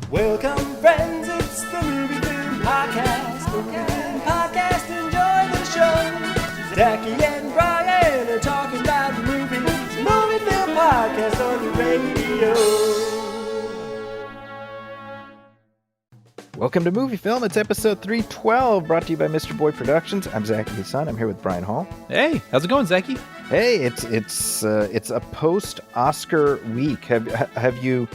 Welcome, friends, it's the Movie Film Podcast. Movie Film Podcast, enjoy the show. Zachy and Brian are talking about movies. Movie Film Podcast on the radio. Welcome to Movie Film. It's episode 312, brought to you by Mr. Boy Productions. I'm Zachy Hassan. I'm here with Brian Hall. Hey, how's it going, Zachy? Hey, it's a post-Oscar week. Have you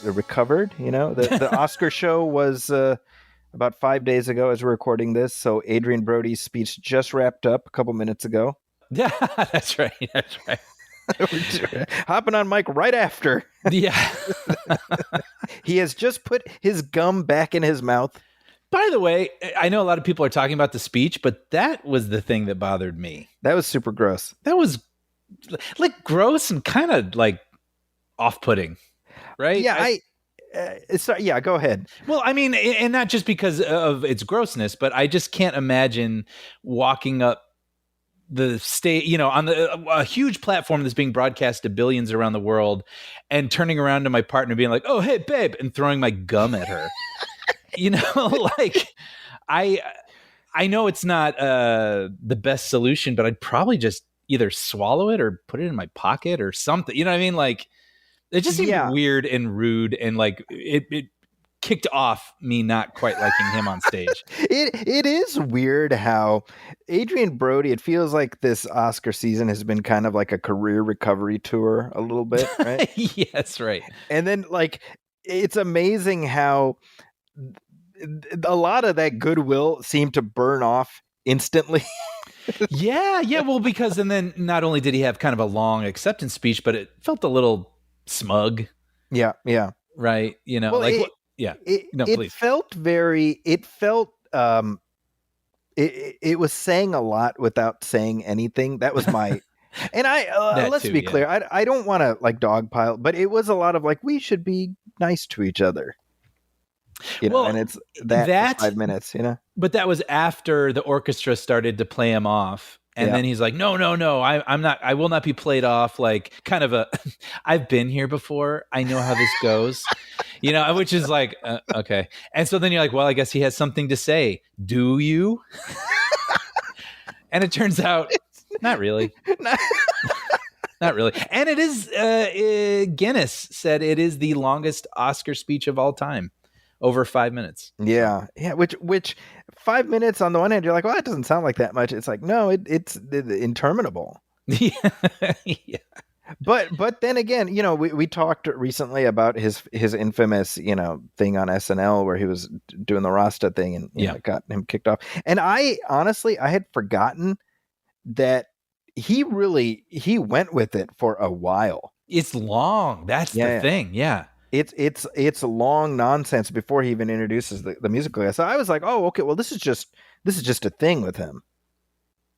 recovered? You know, the Oscar show was about 5 days ago as we're recording this. So Adrian Brody's speech just wrapped up a couple minutes ago. Yeah, that's right. That's right. Hopping on mic right after. Yeah. He has just put his gum back in his mouth. By the way, I know a lot of people are talking about the speech, but that was the thing that bothered me. That was super gross. That was like gross and kind of like off-putting, right? Yeah, yeah, go ahead. Well, I mean, and not just because of its grossness, but I just can't imagine walking up the stage, you know, on a huge platform that's being broadcast to billions around the world, and turning around to my partner being like, "Oh, hey, babe," and throwing my gum at her. You know, like I know it's not the best solution, but I'd probably just either swallow it or put it in my pocket or something. You know what I mean? Like it just seemed weird and rude, and like it kicked off me not quite liking him on stage. It is weird how Adrian Brody, it feels like this Oscar season has been kind of like a career recovery tour a little bit, right? Yes, right. And then like it's amazing how a lot of that goodwill seemed to burn off instantly. Yeah. Well, because and then not only did he have kind of a long acceptance speech, but it felt a little smug. Yeah. Right. You know, well, like it felt very. It felt. It was saying a lot without saying anything. That was my. And let's be clear. I don't want to like dogpile, but it was a lot of like we should be nice to each other. You know, and it's that for 5 minutes, you know. But that was after the orchestra started to play him off. And then he's like, no, I'm not, I will not be played off. Like kind of I've been here before. I know how this goes, you know, which is like, okay. And so then you're like, well, I guess he has something to say. Do you? And it turns out, not really. Not really. And it is, Guinness said it is the longest Oscar speech of all time. Over 5 minutes. Yeah. Which 5 minutes on the one hand, you're like, well, that doesn't sound like that much. It's like, no, it's interminable. Yeah. But then again, you know, we talked recently about his infamous, you know, thing on SNL where he was doing the Rasta thing and you know, got him kicked off. And I had forgotten that he went with it for a while. It's long. That's the thing. Yeah. It's long nonsense before he even introduces the musical guy. So I was like, oh, okay, well, this is just a thing with him.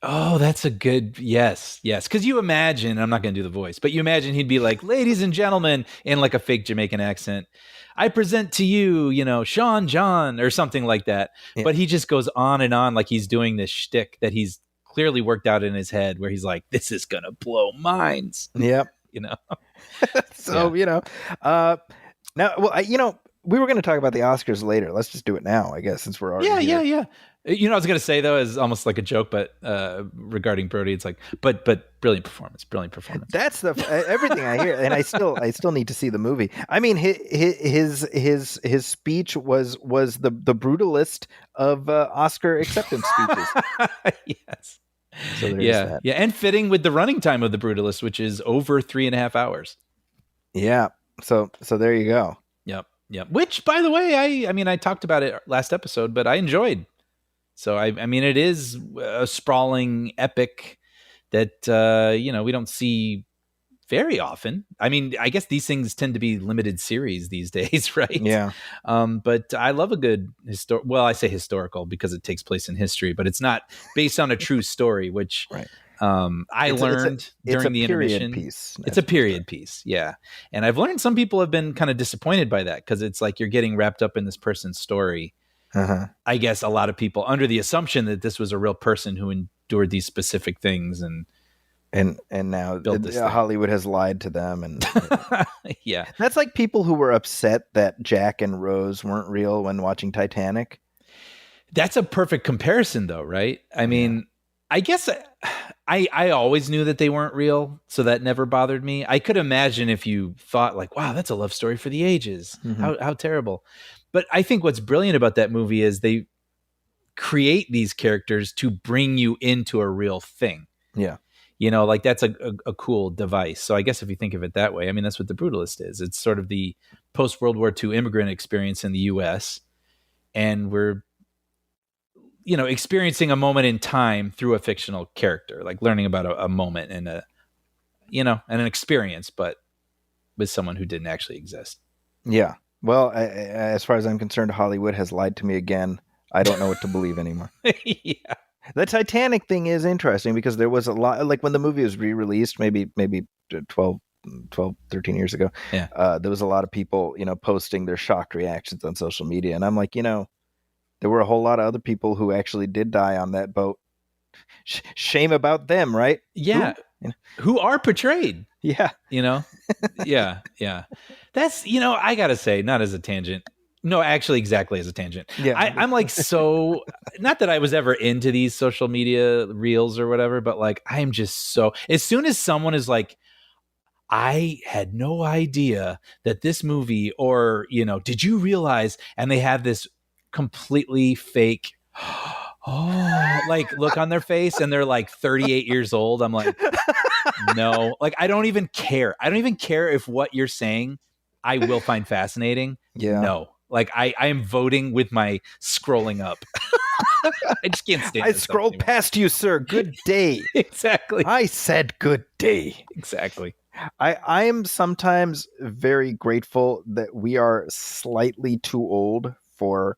Oh, that's a good yes. Because you imagine, I'm not going to do the voice, but you imagine he'd be like, ladies and gentlemen, in like a fake Jamaican accent, I present to you, you know, Sean John or something like that. Yeah. But he just goes on and on like he's doing this shtick that he's clearly worked out in his head, where he's like, this is gonna blow minds. Yep. You know. So you know. Now, well, you know, we were going to talk about the Oscars later. Let's just do it now, I guess, since we're already here. Yeah. You know, I was going to say, though, is almost like a joke, but regarding Brody, it's like, but brilliant performance. That's everything I hear, and I still need to see the movie. I mean, his speech was the brutalist of Oscar acceptance speeches. Yes. So there's that. And fitting with the running time of the brutalist, which is over 3.5 hours. Yeah. So there you go. Yep. Which, by the way, I mean, I talked about it last episode, but I enjoyed. So I mean, it is a sprawling epic that you know, we don't see very often. I mean, I guess these things tend to be limited series these days, right? Yeah. But I love a good well, I say historical because it takes place in history, but it's not based on a true story, which right. I learned during the intermission. It's a period piece. Yeah. And I've learned some people have been kind of disappointed by that because it's like you're getting wrapped up in this person's story. Uh-huh. I guess a lot of people under the assumption that this was a real person who endured these specific things. And and now Built this thing. Hollywood has lied to them, and Yeah. that's like people who were upset that Jack and Rose weren't real when watching Titanic. That's a perfect comparison, though, right? I mean, I guess I always knew that they weren't real, so that never bothered me. I could imagine if you thought like, wow, that's a love story for the ages. How terrible. But I think what's brilliant about that movie is they create these characters to bring you into a real thing. Yeah. Like that's a cool device. So I guess if you think of it that way, I mean, that's what The Brutalist is. It's sort of the post-World War II immigrant experience in the U.S. And we're, experiencing a moment in time through a fictional character, like learning about a moment and and an experience, but with someone who didn't actually exist. Yeah. Well, as far as I'm concerned, Hollywood has lied to me again. I don't know what to believe anymore. Yeah. The Titanic thing is interesting because there was a lot, like when the movie was re-released, maybe 12, 13 years ago. Yeah. There was a lot of people, posting their shocked reactions on social media. And I'm like, there were a whole lot of other people who actually did die on that boat. Shame about them, right? Yeah. Who are portrayed. Yeah. Yeah. That's, I gotta say, not as a tangent. No, actually exactly as a tangent. Yeah. I'm like, so not that I was ever into these social media reels or whatever, but like, I'm just so, as soon as someone is like, I had no idea that this movie, or, did you realize, and they have this completely fake, like look on their face and they're like 38 years old. I'm like, no, like, I don't even care. I don't even care if what you're saying I will find fascinating. Yeah. No, like I am voting with my scrolling up. I just can't stand it. I scrolled past you, sir. Good day. Exactly. I said good day. Exactly. I am sometimes very grateful that we are slightly too old for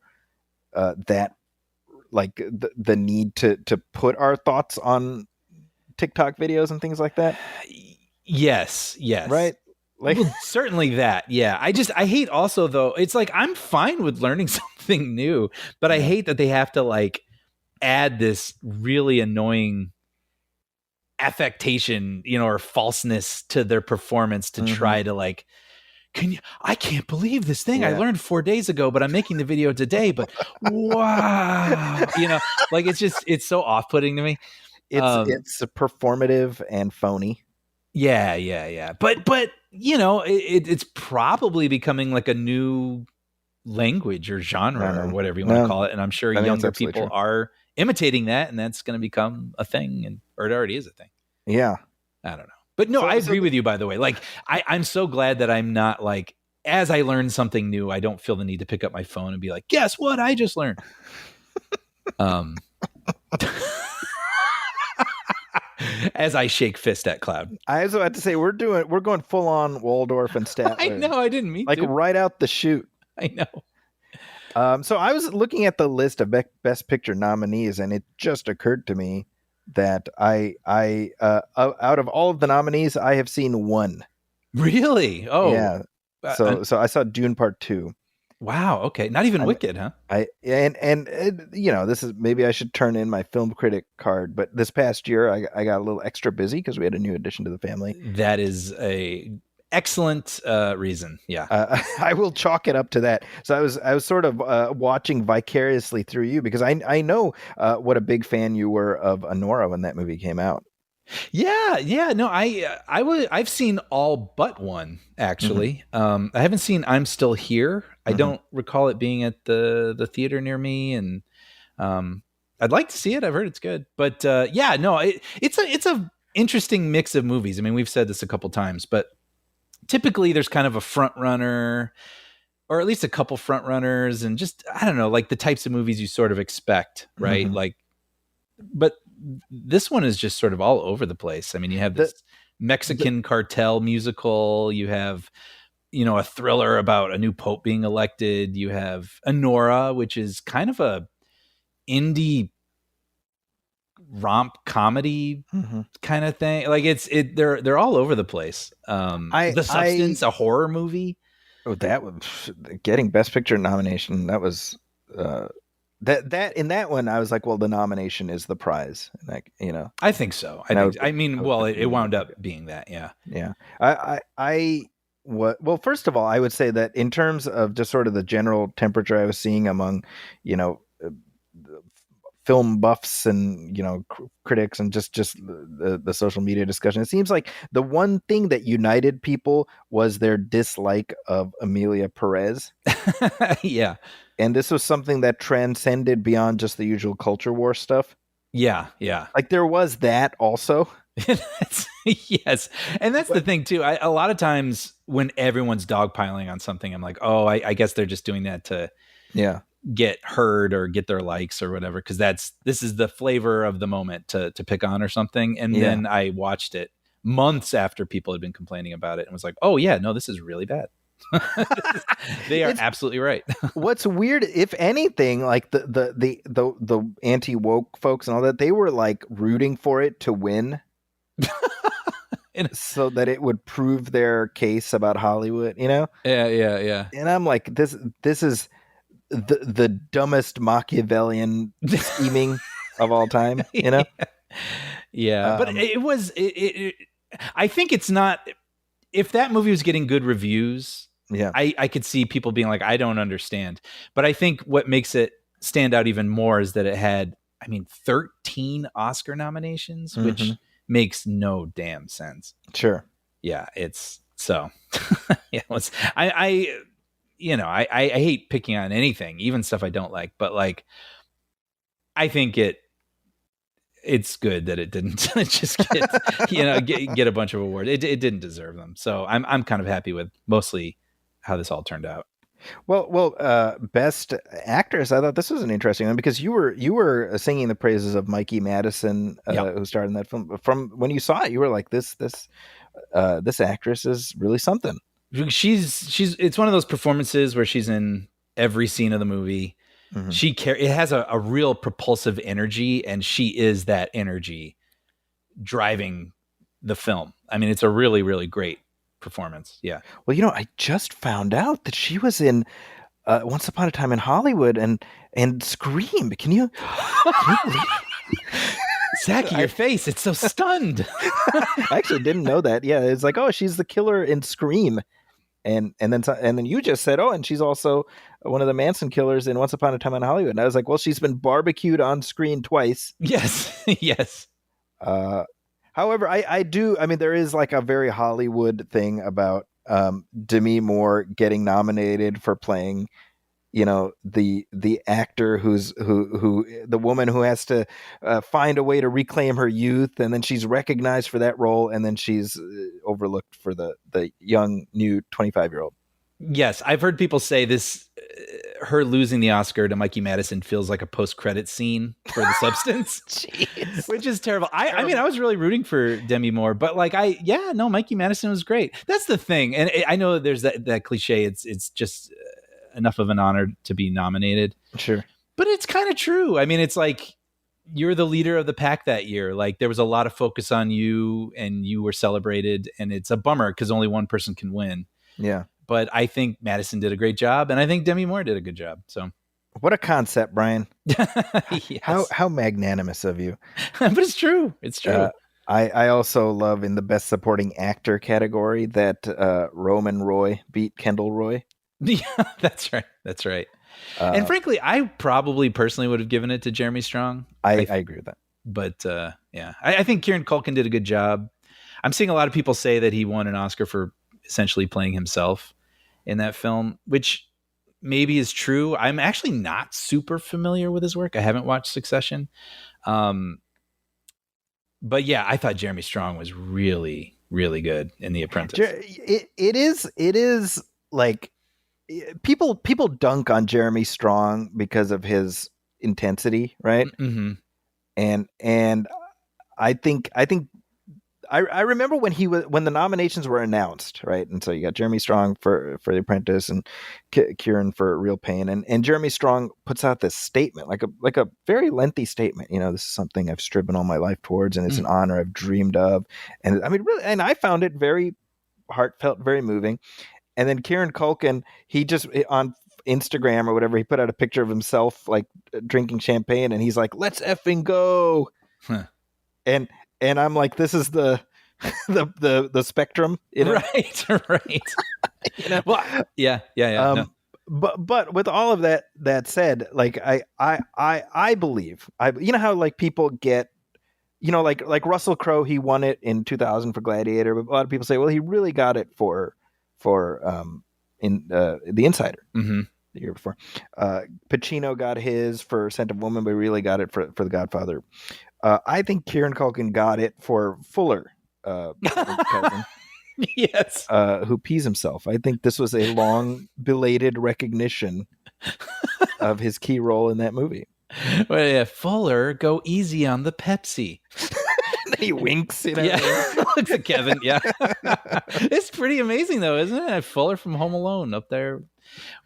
that, like the need to put our thoughts on TikTok videos and things like that. Yes. Right. Like, well, certainly that. Yeah. I hate also though. It's like, I'm fine with learning something new, but I hate that they have to like add this really annoying affectation, or falseness to their performance to try to like, I can't believe this thing I learned 4 days ago, but I'm making the video today, but wow, like it's so off-putting to me. It's performative and phony. Yeah. But it's probably becoming like a new language or genre or whatever you want to call it. And I'm sure younger people are imitating that, and that's going to become a thing, or it already is a thing. Yeah. I don't know. But no, I agree with you, by the way. Like, I'm so glad that I'm not like, as I learn something new, I don't feel the need to pick up my phone and be like, guess what I just learned? As I shake fist at Cloud. I was about to say, we're going full on Waldorf and Statler. I know, I didn't mean like to. Right out the chute. I know. So I was looking at the list of Best Picture nominees, and it just occurred to me that I out of all of the nominees, I have seen one. Really? Oh, yeah. So I saw Dune Part 2. Wow. Okay. Not even Wicked, huh? This is, maybe I should turn in my film critic card, but this past year I got a little extra busy because we had a new addition to the family. That is a excellent reason. Yeah. I will chalk it up to that. So I was sort of watching vicariously through you, because I know what a big fan you were of Anora when that movie came out. Yeah. No, I've seen all but one, actually. I haven't seen I'm Still Here. I don't recall it being at the theater near me, and I'd like to see it. I've heard it's good, but it's a interesting mix of movies. I mean, we've said this a couple times, but typically there's kind of a front runner, or at least a couple front runners, and just, I don't know, like the types of movies you sort of expect, right? Like, but this one is just sort of all over the place. I mean, you have this Mexican cartel musical, you have, a thriller about a new pope being elected, you have Anora, which is kind of a indie romp comedy kind of thing. Like they're all over the place. The Substance, a horror movie. Oh, that was getting Best Picture nomination. That was that in that one, I was like, well, the nomination is the prize, and I think so. It wound up being that. Yeah. Yeah. First of all, I would say that in terms of just sort of the general temperature I was seeing among, you know, film buffs and critics and just the social media discussion, it seems like the one thing that united people was their dislike of Emilia Perez. Yeah. And this was something that transcended beyond just the usual culture war stuff. Yeah. Yeah. Like there was that also. Yes. And that's the thing too. A lot of times when everyone's dogpiling on something, I'm like, oh, I guess they're just doing that to get heard or get their likes or whatever. Cause this is the flavor of the moment to pick on or something. And then I watched it months after people had been complaining about it and was like, oh yeah, no, this is really bad. They are absolutely right. What's weird, if anything, like the anti-woke folks and all that, they were like rooting for it to win. So that it would prove their case about Hollywood, Yeah. And I'm like, this is the dumbest Machiavellian scheming of all time, Yeah. But it was. I think it's not. If that movie was getting good reviews, I could see people being like, I don't understand. But I think what makes it stand out even more is that it had, 13 Oscar nominations, which makes no damn sense. Sure. Yeah, it's so. Yeah, I hate picking on anything, even stuff I don't like. But like, I think it's good that it didn't just get a bunch of awards. It didn't deserve them. So I'm kind of happy with mostly how this all turned out. Well, best actress. I thought this was an interesting one because you were singing the praises of Mikey Madison, who starred in that film. From when you saw it, you were like, this actress is really something. She's it's one of those performances where she's in every scene of the movie. Mm-hmm. It has a real propulsive energy, and she is that energy driving the film. It's a really, really great performance. Yeah. Well, I just found out that she was in Once Upon a Time in Hollywood and Scream. Can you believe Zachy, your face, it's so stunned. I actually didn't know that. Yeah, it's like, oh, she's the killer in Scream. And then you just said, oh, and she's also one of the Manson killers in Once Upon a Time in Hollywood. And I was like, well, she's been barbecued on screen twice. Yes. Yes. However, I do. There is like a very Hollywood thing about Demi Moore getting nominated for playing, the actor who the woman who has to find a way to reclaim her youth, and then she's recognized for that role, and then she's overlooked for the young new 25-year-old. Yes, I've heard people say this. Her losing the Oscar to Mikey Madison feels like a post-credit scene for The Substance, which is terrible. I was really rooting for Demi Moore, but Mikey Madison was great. That's the thing, and I know there's that cliche. It's just enough of an honor to be nominated. Sure, but it's kind of true. It's like you're the leader of the pack that year. Like there was a lot of focus on you, and you were celebrated, and it's a bummer because only one person can win. Yeah. But I think Madison did a great job, and I think Demi Moore did a good job. So, what a concept, Brian! Yes. How magnanimous of you! But it's true. It's true. I also love in the best supporting actor category that Roman Roy beat Kendall Roy. Yeah, that's right. That's right. And frankly, I probably personally would have given it to Jeremy Strong. I agree with that. But I think Kieran Culkin did a good job. I'm seeing a lot of people say that he won an Oscar for essentially playing himself in that film, which maybe is true. I'm actually not super familiar with his work. I haven't watched Succession. But yeah, I thought Jeremy Strong was really, really good in The Apprentice. It is like people dunk on Jeremy Strong because of his intensity, right? Mm-hmm. And I think I remember when the nominations were announced, right? And so you got Jeremy Strong for The Apprentice and Kieran for Real Pain, and Jeremy Strong puts out this statement, like a very lengthy statement. This is something I've striven all my life towards, and it's an honor I've dreamed of. And really, and I found it very heartfelt, very moving. And then Kieran Culkin, he just Instagram or whatever, he put out a picture of himself like drinking champagne, and he's like, "Let's effing go." Huh. And I'm like, this is the the spectrum, you know? Right, right. You know? Well, yeah. No. But with all of that said, like I believe, you know how like people get, you know, like Russell Crowe, he won it in 2000 for Gladiator, but a lot of people say, well, he really got it for in The Insider. Mm-hmm. The year before. Pacino got his for Scent of Woman, but he really got it for The Godfather. I think Kieran Culkin got it for Fuller, cousin, Yes. who pees himself. I think this was a long belated recognition of his key role in that movie. Well, yeah, Fuller, go easy on the Pepsi. He winks, you know. Yeah, looks at Kevin. Yeah, it's pretty amazing though, isn't it? Fuller from Home Alone up there,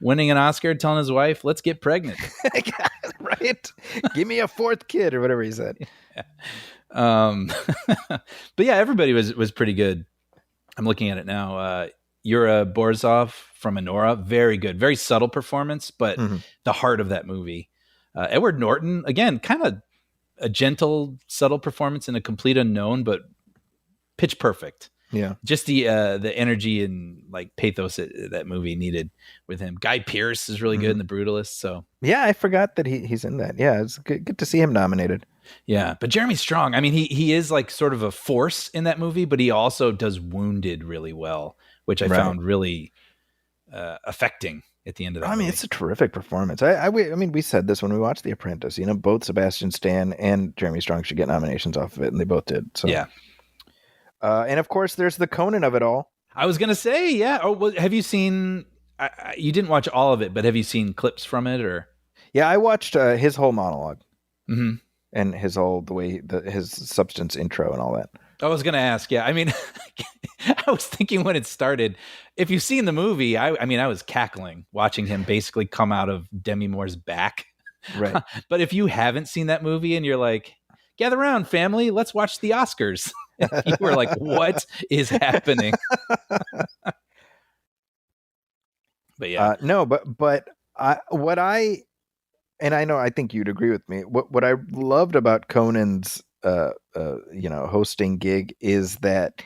winning an Oscar, telling his wife, "Let's get pregnant." Right? Give me a fourth kid or whatever he said. Yeah. But yeah, everybody was pretty good. I'm looking at it now. Yura Borzov from Anora, very good, very subtle performance, but the heart of that movie. Edward Norton, again, kind of a gentle, subtle performance in A Complete Unknown, but pitch perfect. Yeah, just the energy and like pathos that movie needed with him. Guy Pearce is really good in The Brutalist. So yeah, I forgot that he's in that. Yeah, it's good to see him nominated. Yeah, but Jeremy Strong, I mean, he is like sort of a force in that movie, but he also does Wounded really well, which I found really affecting at the end of that movie. It's a terrific performance. I mean, we said this when we watched The Apprentice. You know, both Sebastian Stan and Jeremy Strong should get nominations off of it, and they both did. So yeah. And of course, there's the Conan of it all. I was gonna say, yeah. Oh, well, have you seen? You didn't watch all of it, but have you seen clips from it? Or yeah, I watched his whole monologue and his whole his substance intro and all that. I was gonna ask. Yeah, I mean, I was thinking when it started. If you've seen the movie, I mean, I was cackling watching him basically come out of Demi Moore's back. Right. But if you haven't seen that movie and you're like, gather around, family, let's watch the Oscars. You were like, what is happening? But yeah. I think you'd agree with me. What I loved about Conan's hosting gig is that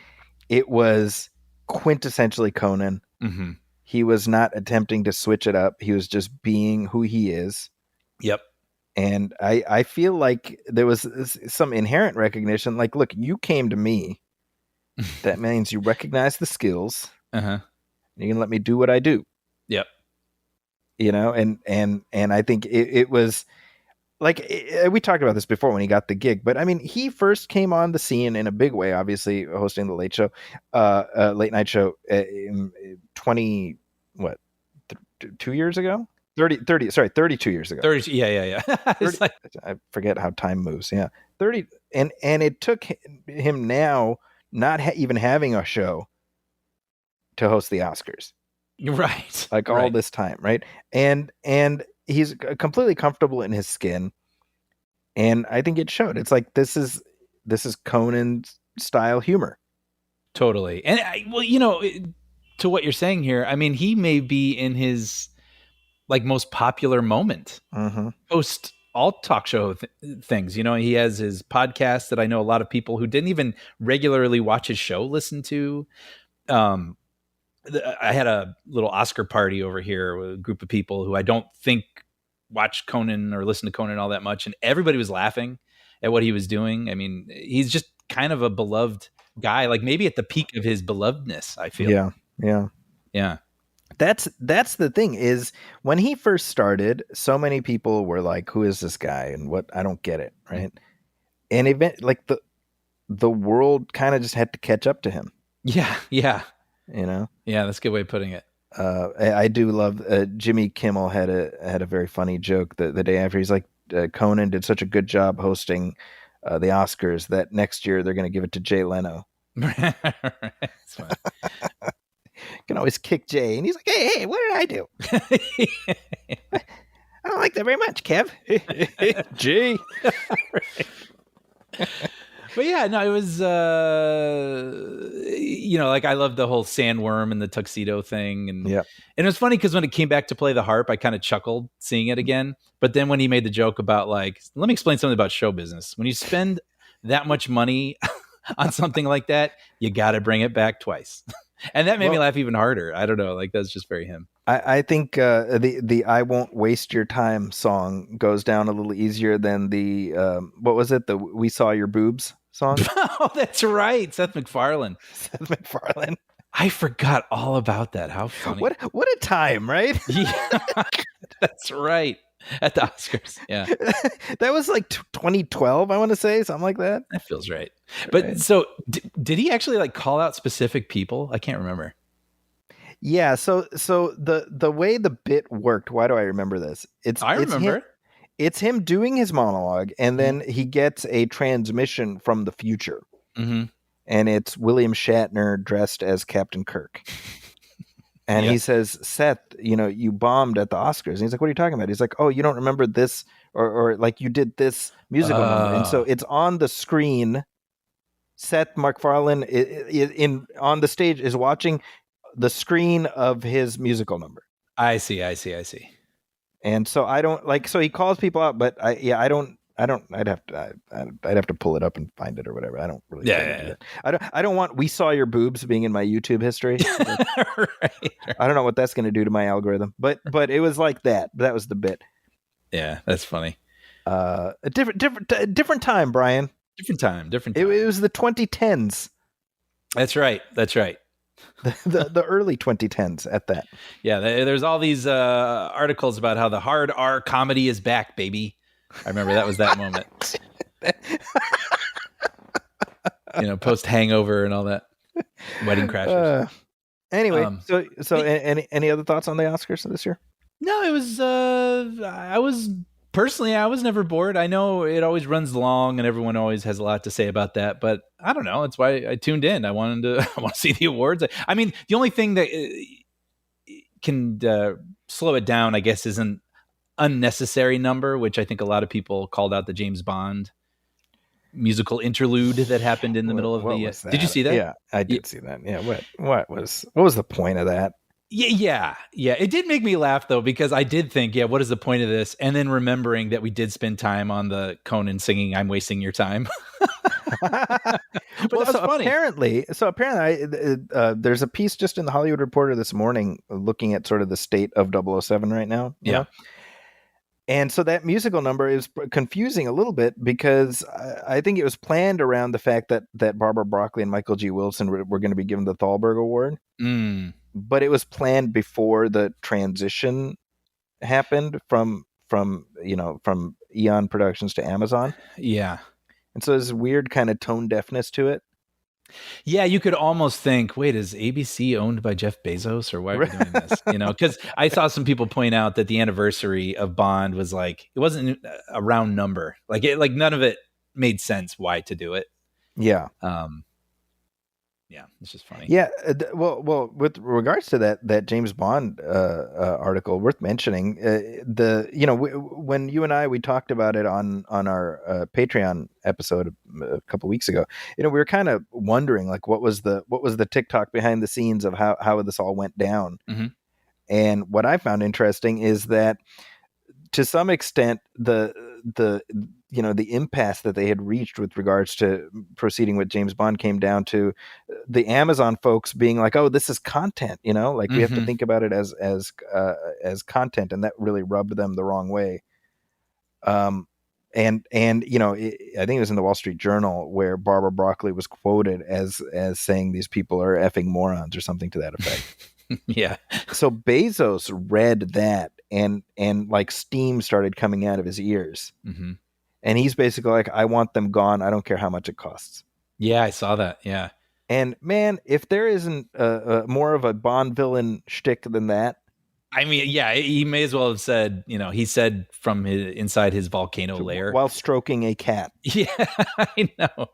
it was quintessentially Conan. Mm-hmm. He was not attempting to switch it up. He was just being who he is. Yep. And I feel like there was some inherent recognition. Like, look, you came to me. That means you recognize the skills. Uh-huh. You can let me do what I do. Yep. You know, and I think it was like, we talked about this before when he got the gig, but I mean, he first came on the scene in a big way, obviously hosting the Late Night Show, 2 years ago. 32 years ago. 30, yeah. 30, like, I forget how time moves. Yeah. 30. And it took him now not even having a show to host the Oscars. Right. Like all this time. Right. And he's completely comfortable in his skin. And I think it showed. It's like, this is Conan style humor. Totally. And to what you're saying here, I mean, he may be in his like most popular moment post all talk show things. You know, he has his podcast that I know a lot of people who didn't even regularly watch his show listen to. I had a little Oscar party over here with a group of people who I don't think watch Conan or listen to Conan all that much, and everybody was laughing at what he was doing. I mean, he's just kind of a beloved guy, like maybe at the peak of his belovedness, I feel. Yeah. That's the thing, is when he first started, so many people were like, who is this guy? And what, I don't get it. Right. And like the world kind of just had to catch up to him. Yeah. Yeah. You know? Yeah. That's a good way of putting it. I do love, Jimmy Kimmel had a very funny joke the day after. He's like, Conan did such a good job hosting the Oscars that next year they're going to give it to Jay Leno. That's funny. Can always kick Jay, and he's like, hey, what did I do? I don't like that very much, Kev. Jay. But yeah, no, it was, like I love the whole sandworm and the tuxedo thing. And it was funny because when it came back to play the harp, I kind of chuckled seeing it again. But then when he made the joke about like, let me explain something about show business. When you spend that much money on something like that, you got to bring it back twice. And that made me laugh even harder. I don't know. Like, that's just very him. I think the "I Won't Waste Your Time" song goes down a little easier than the what was it? The "We Saw Your Boobs" song. Oh, that's right, Seth MacFarlane. Seth MacFarlane. I forgot all about that. How funny! What a time, right? Yeah, that's right. At the Oscars, yeah, that was like 2012. I want to say something like that. That feels right. But so, did he actually like call out specific people? I can't remember. Yeah, so the way the bit worked, why do I remember this? I remember. It's him doing his monologue, and then he gets a transmission from the future. Mm-hmm. And it's William Shatner dressed as Captain Kirk. And he says, Seth, you bombed at the Oscars. And he's like, what are you talking about? He's like, oh, you don't remember this, or like you did this musical number. And so it's on the screen. Seth MacFarlane on the stage is watching the screen of his musical number. I see. And so I don't like, so he calls people out, but I'd have to pull it up and find it or whatever. I don't really. Yeah. I don't want "We Saw Your Boobs" being in my YouTube history. Right. I don't know what that's going to do to my algorithm, but it was like that. That was the bit. Yeah, that's funny. A different time, Brian. Different time. It was the 2010s. That's right. The early 2010s at that. Yeah, there's all these articles about how the hard R comedy is back, baby. I remember that was that moment. Post Hangover and all that. Wedding Crashers. Anyway, so any other thoughts on the Oscars this year? No, it was. I was never bored. I know it always runs long, and everyone always has a lot to say about that. But I don't know. It's why I tuned in. I want to see the awards. I mean, the only thing that can slow it down, I guess, is an unnecessary number, which I think a lot of people called out the James Bond musical interlude that happened in the middle of the. Did you see that? Yeah, I did see that. Yeah, what was the point of that? Yeah. It did make me laugh though, because I did think, what is the point of this? And then remembering that we did spend time on the Conan singing "I'm Wasting Your Time." But well, that was funny. Apparently, there's a piece just in the Hollywood Reporter this morning looking at sort of the state of 007 right now. Yeah. And so that musical number is confusing a little bit because I think it was planned around the fact that Barbara Broccoli and Michael G. Wilson were going to be given the Thalberg Award. But it was planned before the transition happened from Eon Productions to Amazon. Yeah. And so there's this weird kind of tone deafness to it. Yeah, you could almost think, wait, is ABC owned by Jeff Bezos, or why are we doing this? Because I saw some people point out that the anniversary of Bond was like, it wasn't a round number. Like none of it made sense why to do it. Yeah. Yeah, it's just funny. Yeah, well, with regards to that James Bond article, worth mentioning, when you and I talked about it on our Patreon episode a couple weeks ago, we were kind of wondering like what was the TikTok behind the scenes of how this all went down. Mm-hmm. And what I found interesting is that to some extent the impasse that they had reached with regards to proceeding with James Bond came down to the Amazon folks being like, "Oh, this is content," we have to think about it as content, and that really rubbed them the wrong way. I think it was in the Wall Street Journal where Barbara Broccoli was quoted as saying these people are effing morons or something to that effect. Yeah. So Bezos read that and like steam started coming out of his ears. Mm-hmm. And he's basically like, I want them gone. I don't care how much it costs. Yeah, I saw that. Yeah. And man, if there isn't more of a Bond villain shtick than that. I mean, yeah, he may as well have said, he said from inside his volcano lair. While stroking a cat. Yeah, I know.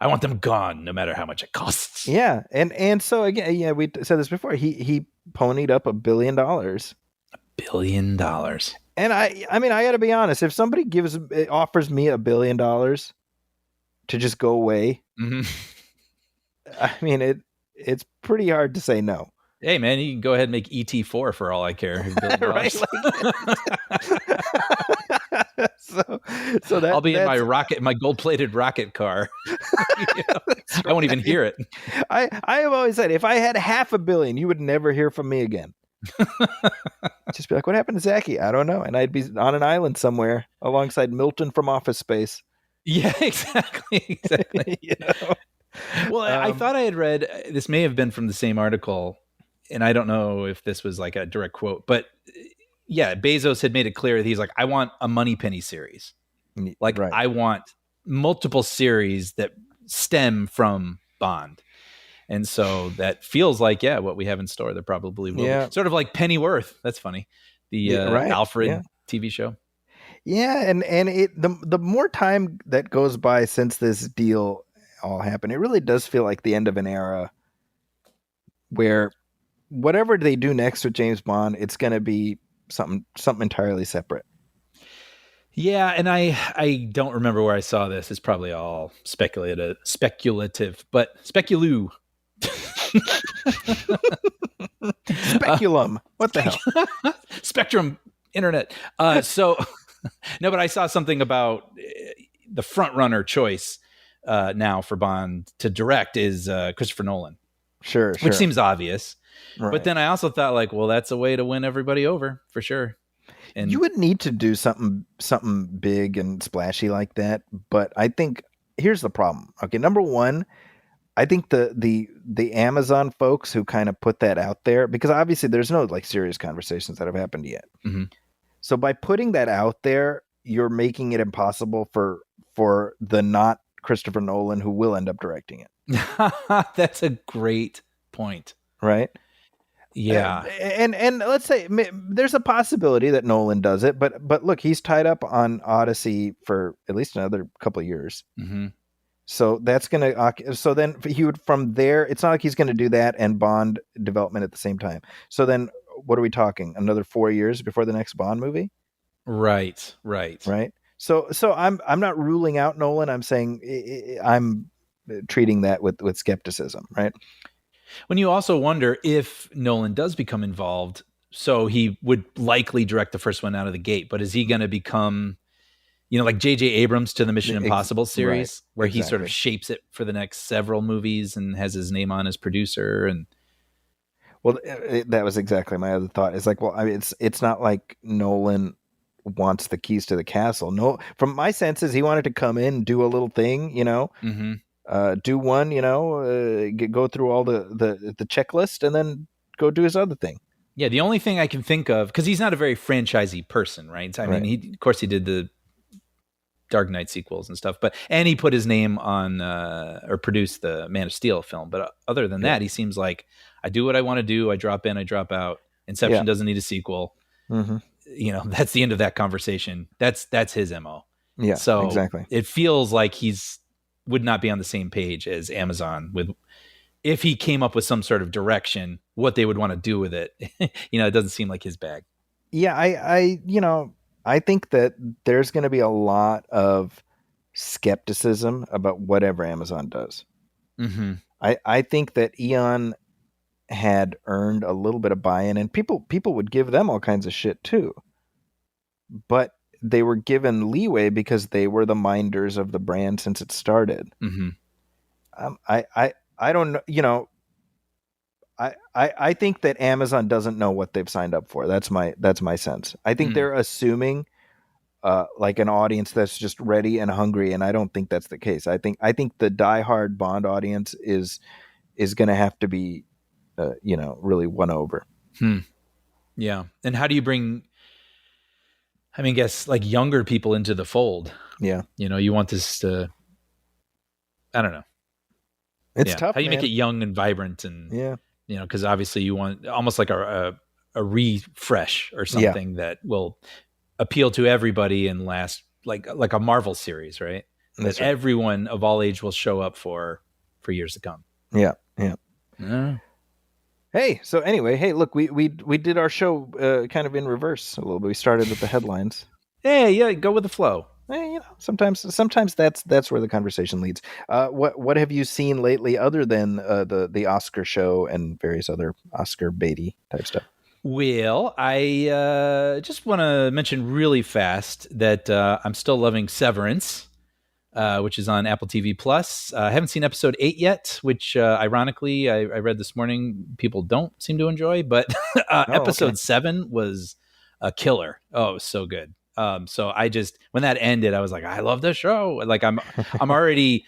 I want them gone no matter how much it costs. Yeah. And so again, we said this before. He ponied up $1 billion. $1 billion. And I mean, I got to be honest. If somebody offers me $1 billion, to just go away, I mean, it's pretty hard to say no. Hey man, you can go ahead and make ET4 for all I care. $1 billion. Right? So that I'll be in that's- my gold-plated rocket car. I won't even hear it. I have always said, if I had $500 million, you would never hear from me again. Just be like, what happened to Zachy? I don't know. And I'd be on an island somewhere alongside Milton from Office Space. Yeah, exactly. You know? Well, I thought I had read, this may have been from the same article, and I don't know if this was like a direct quote, but yeah, Bezos had made it clear that he's like, I want a Moneypenny series. Like, Right. I want multiple series that stem from Bond. And so that feels like, yeah, what we have in store, there probably will be. Sort of like Pennyworth. That's funny. The Alfred TV show. Yeah, and the more time that goes by since this deal all happened, it really does feel like the end of an era where whatever they do next with James Bond, it's going to be something entirely separate. Yeah, and I don't remember where I saw this. It's probably all speculative, but speculu. Speculum. What the hell? Spectrum internet. So no, but I saw something about the front runner choice now for Bond to direct is Christopher Nolan. Sure. Which seems obvious. Right. But then I also thought, like, well, that's a way to win everybody over for sure. And you would need to do something big and splashy like that. But I think here's the problem. Okay, number one, I think the Amazon folks who kind of put that out there, because obviously there's no like serious conversations that have happened yet. Mm-hmm. So by putting that out there, you're making it impossible for the not Christopher Nolan who will end up directing it. That's a great point. Right? Yeah. And let's say there's a possibility that Nolan does it, but look, he's tied up on Odyssey for at least another couple of years. Mm-hmm. So that's going to, so then he would, from there, it's not like he's going to do that and Bond development at the same time. So then what are we talking? Another 4 years before the next Bond movie? Right. So I'm not ruling out Nolan. I'm saying I'm treating that with skepticism, right? When you also wonder if Nolan does become involved, so he would likely direct the first one out of the gate, but is he going to become, like J.J. Abrams to the Mission Impossible series, right, where he sort of shapes it for the next several movies and has his name on as producer? And well, that was exactly my other thought. It's like, well, I mean, it's not like Nolan wants the keys to the castle. No, from my senses, he wanted to come in, do a little thing, Mm-hmm. Do one, go through all the checklist and then go do his other thing. Yeah, the only thing I can think of, because he's not a very franchisey person, right? I mean, of course he did the Dark Knight sequels and stuff, and he put his name on or produced the Man of Steel film. But other than that, he seems like, I do what I want to do. I drop in, I drop out. Inception doesn't need a sequel. Mm-hmm. That's the end of that conversation. That's his MO. Yeah, so exactly. It feels like would not be on the same page as Amazon with, if he came up with some sort of direction, what they would want to do with it. It doesn't seem like his bag. Yeah, I think that there's going to be a lot of skepticism about whatever Amazon does. Mm-hmm. I think that Eon had earned a little bit of buy-in, and people would give them all kinds of shit too. But they were given leeway because they were the minders of the brand since it started. Mm-hmm. I don't know, I think that Amazon doesn't know what they've signed up for. That's my sense. I think they're assuming like an audience that's just ready and hungry, and I don't think that's the case. I think the diehard Bond audience is going to have to be really won over. Yeah. And how do you bring, I guess like younger people into the fold? Yeah. You want this to, I don't know. It's tough. How do you man. make it young and vibrant and, yeah. Because obviously you want almost like a refresh or something that will appeal to everybody and last like a Marvel series, right? That's that everyone of all age will show up for years to come. Yeah. Yeah. Hey, so anyway, look, we did our show kind of in reverse a little bit. We started with the headlines. Hey, yeah, go with the flow. Sometimes that's where the conversation leads. What have you seen lately other than the Oscar show and various other Oscar baity type stuff? Well, I just want to mention really fast that I'm still loving Severance, which is on Apple TV Plus. I haven't seen episode 8 yet, which ironically I read this morning people don't seem to enjoy, but episode 7 was a killer. Oh, it was so good. So I just, when that ended, I was like, I love this show. Like I'm already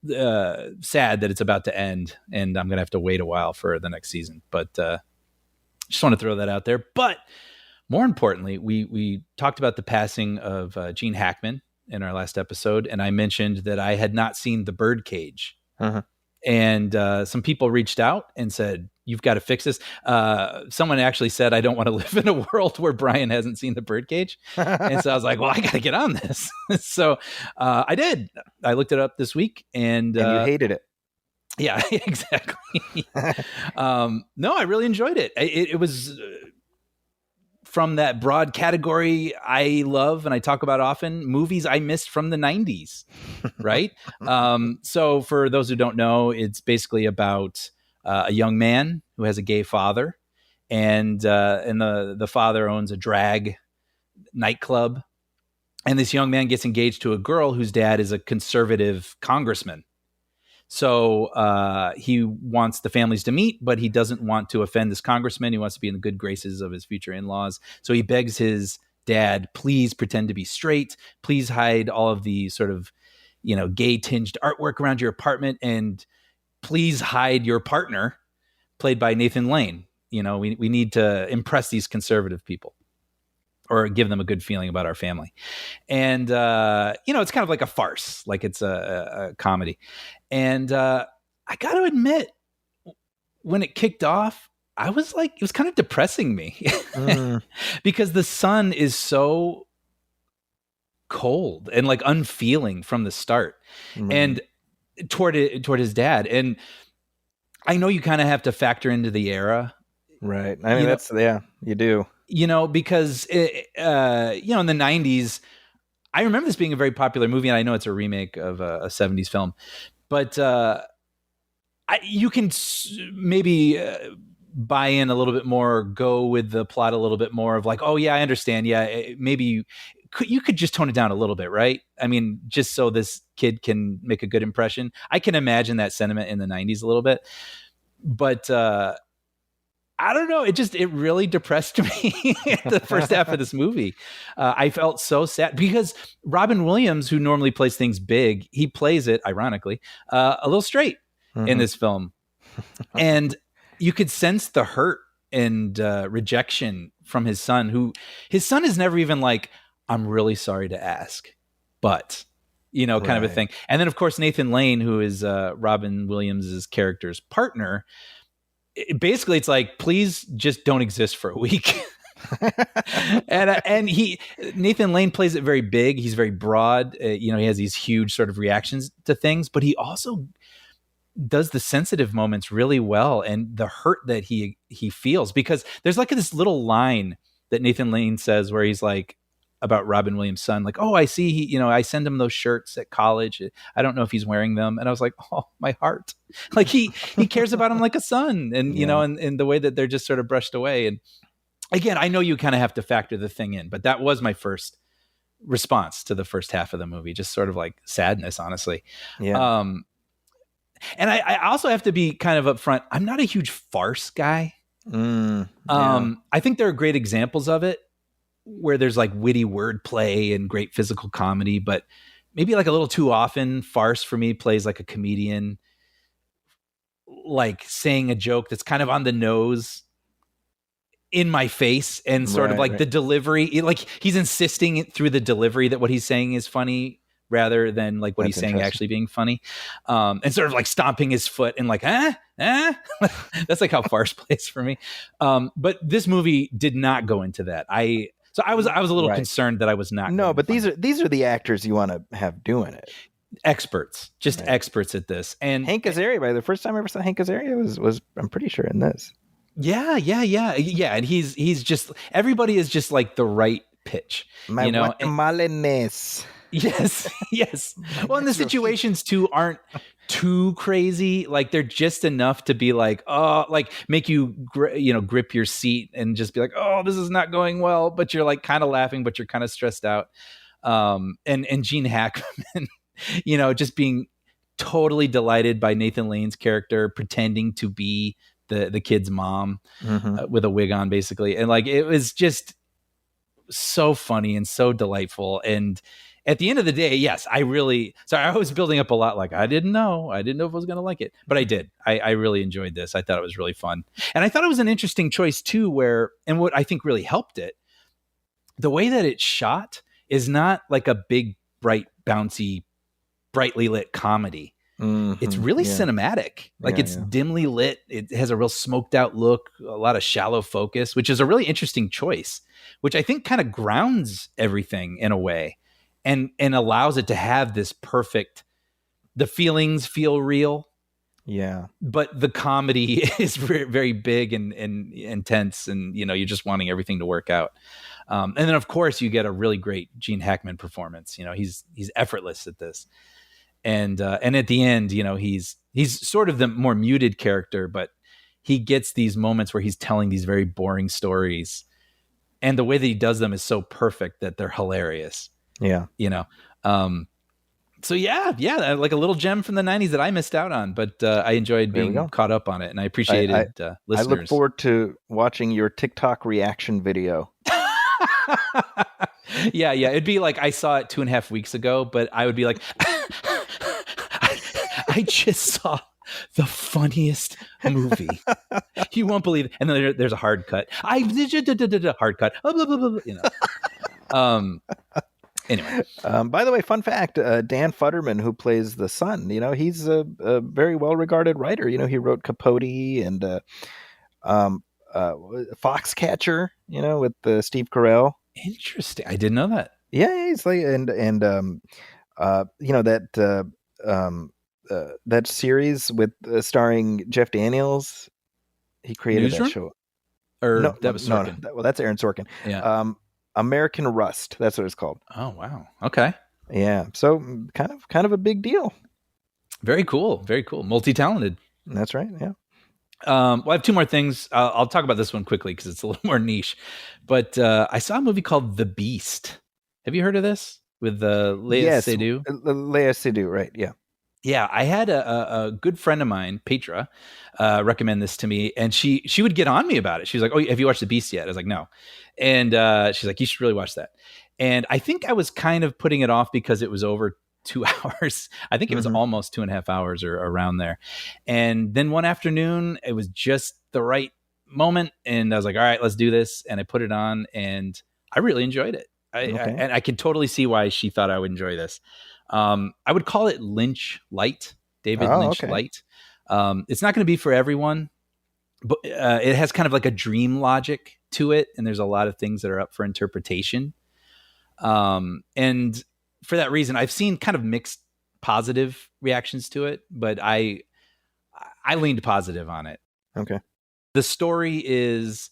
sad that it's about to end, and I'm gonna have to wait a while for the next season. But just want to throw that out there. But more importantly, we talked about the passing of Gene Hackman in our last episode, and I mentioned that I had not seen The Birdcage. Uh-huh. And some people reached out and said, you've got to fix this. Someone actually said, I don't want to live in a world where Brian hasn't seen The Birdcage. And so I was like, well, I got to get on this. So I did. I looked it up this week, and you hated it. Yeah, exactly. No, I really enjoyed it. It was from that broad category I love and I talk about often, movies I missed from the 90s, right? So for those who don't know, it's basically about a young man who has a gay father, and the father owns a drag nightclub, and this young man gets engaged to a girl whose dad is a conservative congressman. So he wants the families to meet, but he doesn't want to offend this congressman. He wants to be in the good graces of his future in-laws. So he begs his dad, please pretend to be straight. Please hide all of the sort of, gay tinged artwork around your apartment, and please hide your partner, played by Nathan Lane. We need to impress these conservative people, or give them a good feeling about our family. And, it's kind of like a farce, like it's a comedy. And I got to admit, when it kicked off, I was like, it was kind of depressing me because the son is so cold and like unfeeling from the start, and toward his dad. And I know you kind of have to factor into the era. Right. I mean, you do. Because, in the 90s, I remember this being a very popular movie, and I know it's a remake of a 70s film, but you can maybe buy in a little bit more, go with the plot a little bit more of like, oh, yeah, I understand. Yeah, maybe you could just tone it down a little bit, right? I mean, just so this kid can make a good impression. I can imagine that sentiment in the 90s a little bit, but I don't know. It really depressed me the first half of this movie. I felt so sad because Robin Williams, who normally plays things big, he plays it, ironically, a little straight in this film. And you could sense the hurt and rejection from his son is never even like, I'm really sorry to ask, but, kind of a thing. And then, of course, Nathan Lane, who is Robin Williams' character's partner, basically it's like, please just don't exist for a week. and Nathan Lane plays it very big. He's very broad. He has these huge sort of reactions to things, but he also does the sensitive moments really well, and the hurt that he feels, because there's like this little line that Nathan Lane says where he's like, about Robin Williams' son, like, oh, I see I send him those shirts at college. I don't know if he's wearing them. And I was like, oh, my heart. Like he cares about him like a son, and, and the way that they're just sort of brushed away. And again, I know you kind of have to factor the thing in, but that was my first response to the first half of the movie. Just sort of like sadness, honestly. Yeah. And I also have to be kind of upfront. I'm not a huge farce guy. I think there are great examples of it, where there's like witty wordplay and great physical comedy, but maybe like a little too often farce for me plays like a comedian, like saying a joke that's kind of on the nose in my face, and sort of like the delivery, like he's insisting through the delivery that what he's saying is funny rather than like what he's saying actually being funny. And sort of like stomping his foot and like, that's like how farce plays for me. But this movie did not go into that. So I was a little concerned that I was not. No, but these are the actors you want to have doing it. Experts, experts at this. And Hank Azaria, the first time I ever saw Hank Azaria was I'm pretty sure in this. Yeah. And he's just, everybody is just like the right pitch. My guatemalanness. Yes, yes. Well, and the Get your feet. situations too aren't too crazy. Like they're just enough to be like, oh, like make you grip your seat and just be like, oh, this is not going well. But you're like kind of laughing, but you're kind of stressed out. And Gene Hackman, just being totally delighted by Nathan Lane's character, pretending to be the kid's mom with a wig on, basically, and like it was just so funny and so delightful. And at the end of the day, yes, I was building up a lot. Like I didn't know if I was going to like it, but I did. I really enjoyed this. I thought it was really fun. And I thought it was an interesting choice too, and what I think really helped it, the way that it's shot is not like a big, bright, bouncy, brightly lit comedy. It's really cinematic. Like it's dimly lit. It has a real smoked out look, a lot of shallow focus, which is a really interesting choice, which I think kind of grounds everything in a way and allows it to have this perfect, the feelings feel real. Yeah. But the comedy is very, very big and intense. And, you're just wanting everything to work out. And then of course you get a really great Gene Hackman performance. He's effortless at this. And at the end, he's sort of the more muted character, but he gets these moments where he's telling these very boring stories, and the way that he does them is so perfect that they're hilarious. Yeah. So yeah, like a little gem from the 90s that I missed out on, but I enjoyed being caught up on it, and I appreciated listeners. I look forward to watching your TikTok reaction video. Yeah. It'd be like I saw it 2.5 weeks ago, but I would be like, I just saw the funniest movie. You won't believe it. And then there's a hard cut. Hard cut. Blah, blah, blah, blah, Anyway. By the way, fun fact, Dan Futterman, who plays the son, he's a very well-regarded writer. He wrote Capote and Foxcatcher, with Steve Carell. Interesting. I didn't know that. Yeah, he's like, that series with starring Jeff Daniels. He created Newsroom? that show. Or that was Sorkin? No, that's Aaron Sorkin. Yeah. American Rust. That's what it's called. Oh wow. Okay. Yeah. So kind of a big deal. Very cool. Very cool. Multi-talented. That's right. Yeah. Well, I have two more things. I'll talk about this one quickly because it's a little more niche. But I saw a movie called The Beast. Have you heard of this with Léa Seydoux? Léa Seydoux, right? Yeah. Yeah, I had a good friend of mine, Petra, recommend this to me, and she would get on me about it. She was like, "Oh, have you watched The Beast yet?" I was like, "No," and she's like, "You should really watch that." And I think I was kind of putting it off because it was over 2 hours. I think it was almost 2.5 hours or around there. And then one afternoon, it was just the right moment, and I was like, "All right, let's do this." And I put it on, and I really enjoyed it. And I could totally see why she thought I would enjoy this. I would call it Lynch light, David Lynch light. It's not going to be for everyone, but it has kind of like a dream logic to it, and there's a lot of things that are up for interpretation. And for that reason, I've seen kind of mixed positive reactions to it, but I leaned positive on it. Okay. The story is,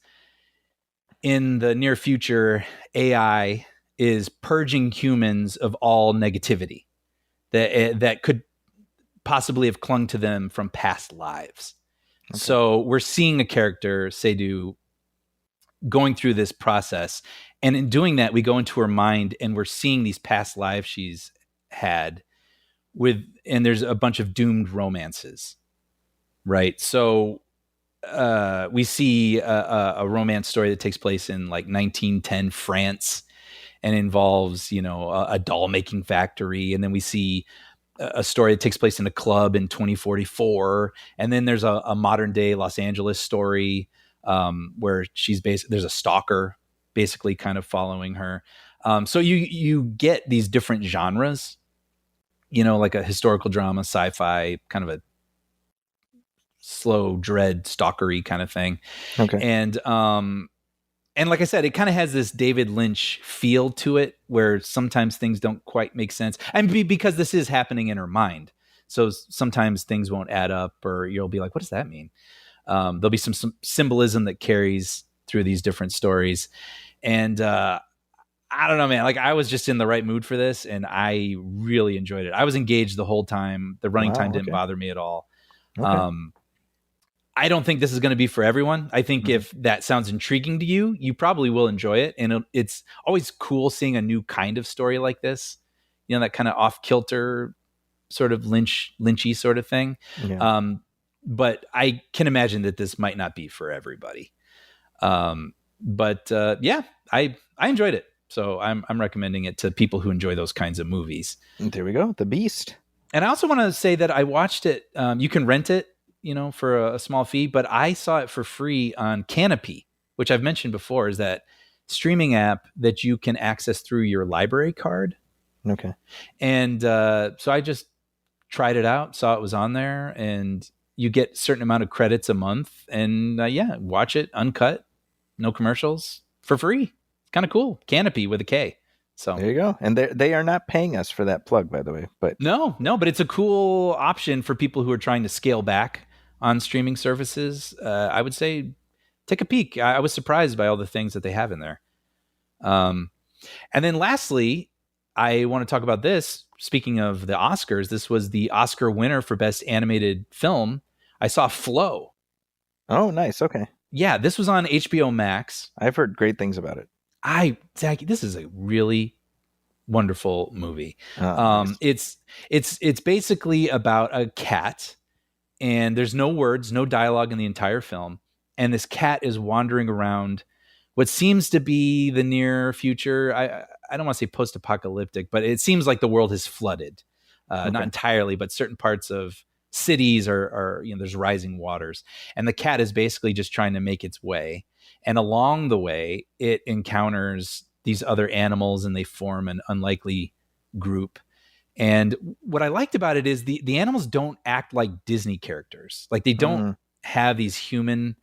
in the near future, AI is purging humans of all negativity that could possibly have clung to them from past lives. Okay. So we're seeing a character, Seydoux, going through this process. And in doing that, we go into her mind and we're seeing these past lives she's had and there's a bunch of doomed romances, right? So we see a romance story that takes place in like 1910 France and involves, a doll making factory. And then we see a story that takes place in a club in 2044. And then there's a modern day Los Angeles story where there's a stalker basically kind of following her. So you get these different genres, like a historical drama, sci-fi, kind of a slow dread stalkery kind of thing. Okay. And like I said, it kind of has this David Lynch feel to it where sometimes things don't quite make sense. And because this is happening in her mind. So sometimes things won't add up or you'll be like, what does that mean? There'll be some symbolism that carries through these different stories. And I don't know, man. Like I was just in the right mood for this, and I really enjoyed it. I was engaged the whole time. The running time didn't bother me at all. Okay. I don't think this is going to be for everyone. I think Mhm. if that sounds intriguing to you, you probably will enjoy it. And it's always cool seeing a new kind of story like this. You know, that kind of off kilter, sort of lynchy sort of thing. Yeah. But I can imagine that this might not be for everybody. But yeah, I enjoyed it. So I'm recommending it to people who enjoy those kinds of movies. And there we go. The Beast. And I also want to say that I watched it. You can rent it, you know, for a small fee, but I saw it for free on Canopy, which I've mentioned before, is that streaming app that you can access through your library card. Okay. And so I just tried it out, saw it was on there, and you get a certain amount of credits a month. And yeah, watch it uncut, no commercials, for free. It's kind of cool. Canopy with a K. So there you go. And they are not paying us for that plug, by the way. But no, but it's a cool option for people who are trying to scale back on streaming services. I would say take a peek. I was surprised by all the things that they have in there. And then lastly, I want to talk about this. Speaking of the Oscars, this was the Oscar winner for Best Animated Film. I saw Flow. Oh, nice. Okay. Yeah, this was on HBO Max. I've heard great things about it. Zach, this is a really wonderful movie. Nice. It's basically about a cat, and there's no words, no dialogue in the entire film. And this cat is wandering around what seems to be the near future. I don't want to say post-apocalyptic, but it seems like the world has flooded. Not entirely, but certain parts of cities are, you know, there's rising waters. And the cat is basically just trying to make its way. And along the way, it encounters these other animals and they form an unlikely group. And what I liked about it is the animals don't act like Disney characters. Like they don't have these human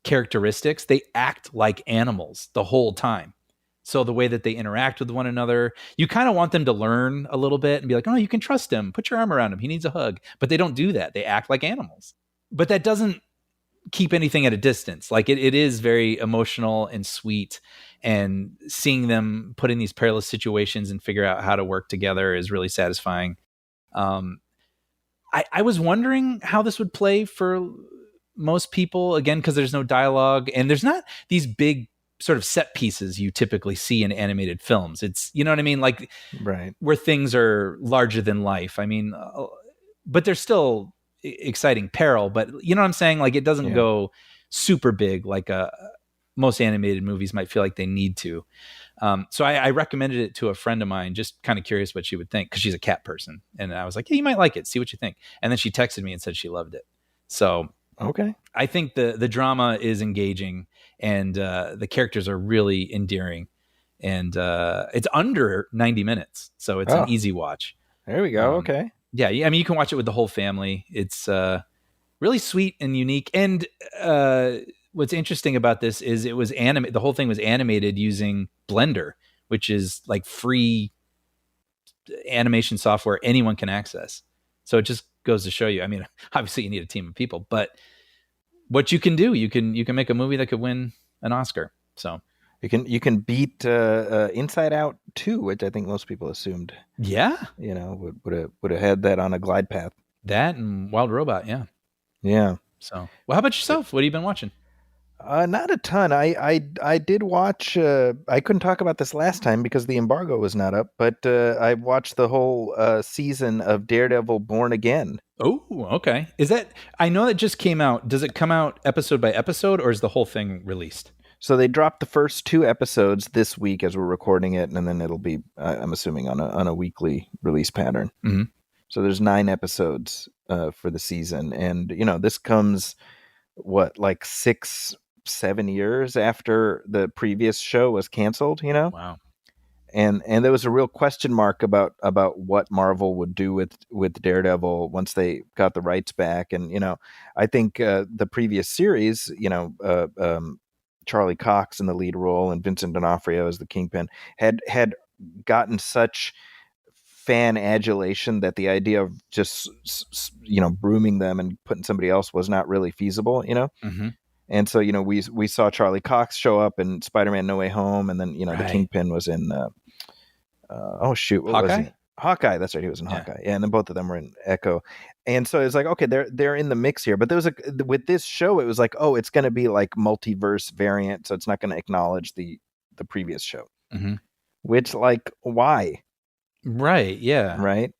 characteristics. They act like animals the whole time. So the way that they interact with one another, you kind of want them to learn a little bit and be like, oh, you can trust him. Put your arm around him. He needs a hug. But they don't do that. They act like animals. But that doesn't keep anything at a distance. Like it is very emotional and sweet. And seeing them put in these perilous situations and figure out how to work together is really satisfying. I was wondering how this would play for most people, again, because there's no dialogue and there's not these big sort of set pieces you typically see in animated films. It's, you know what I mean? Like Right. where things are larger than life. I mean, but there's still exciting peril, but you know what I'm saying? Like it doesn't go super big like most animated movies might feel like they need to. So I recommended it to a friend of mine, just kind of curious what she would think because she's a cat person. And I was like, yeah, you might like it. See what you think. And then she texted me and said she loved it. So Okay. I think the drama is engaging and the characters are really endearing. And it's under 90 minutes. So it's an easy watch. There we go. Okay. Yeah. I mean, you can watch it with the whole family. It's really sweet and unique. And what's interesting about this is it was the whole thing was animated using Blender, which is like free animation software anyone can access. So it just goes to show you. I mean, obviously you need a team of people, but what you can do, you can make a movie that could win an Oscar. So you can beat Inside Out 2, which I think most people assumed. Yeah, you know, would have had that on a glide path. That and Wild Robot, yeah. So, well, how about yourself? What have you been watching? Not a ton. I did watch. I couldn't talk about this last time because the embargo was not up. But I watched the whole season of Daredevil: Born Again. Oh, okay. Is that? I know that just came out. Does it come out episode by episode, or is the whole thing released? So they dropped the first 2 episodes this week as we're recording it, and then it'll be, I'm assuming, on a weekly release pattern. Mm-hmm. So there's 9 episodes for the season, and you know this comes like 6-7 years after the previous show was canceled. You know, wow. And there was a real question mark about what Marvel would do with Daredevil once they got the rights back, and you know, I think the previous series, you know. Charlie Cox in the lead role and Vincent D'Onofrio as the Kingpin had gotten such fan adulation that the idea of just, you know, brooming them and putting somebody else was not really feasible, you know? Mm-hmm. And so, we saw Charlie Cox show up in Spider-Man No Way Home, and then, the Right. Kingpin was in what was he Hawkeye? in? Hawkeye, that's right, he was in Yeah. Hawkeye. Yeah, and then both of them were in Echo. And so it's like, okay, they're in the mix here. But with this show, it was like, oh, it's gonna be like multiverse variant, so it's not gonna acknowledge the previous show. Mm-hmm. Which, like, why? Right, yeah. Right.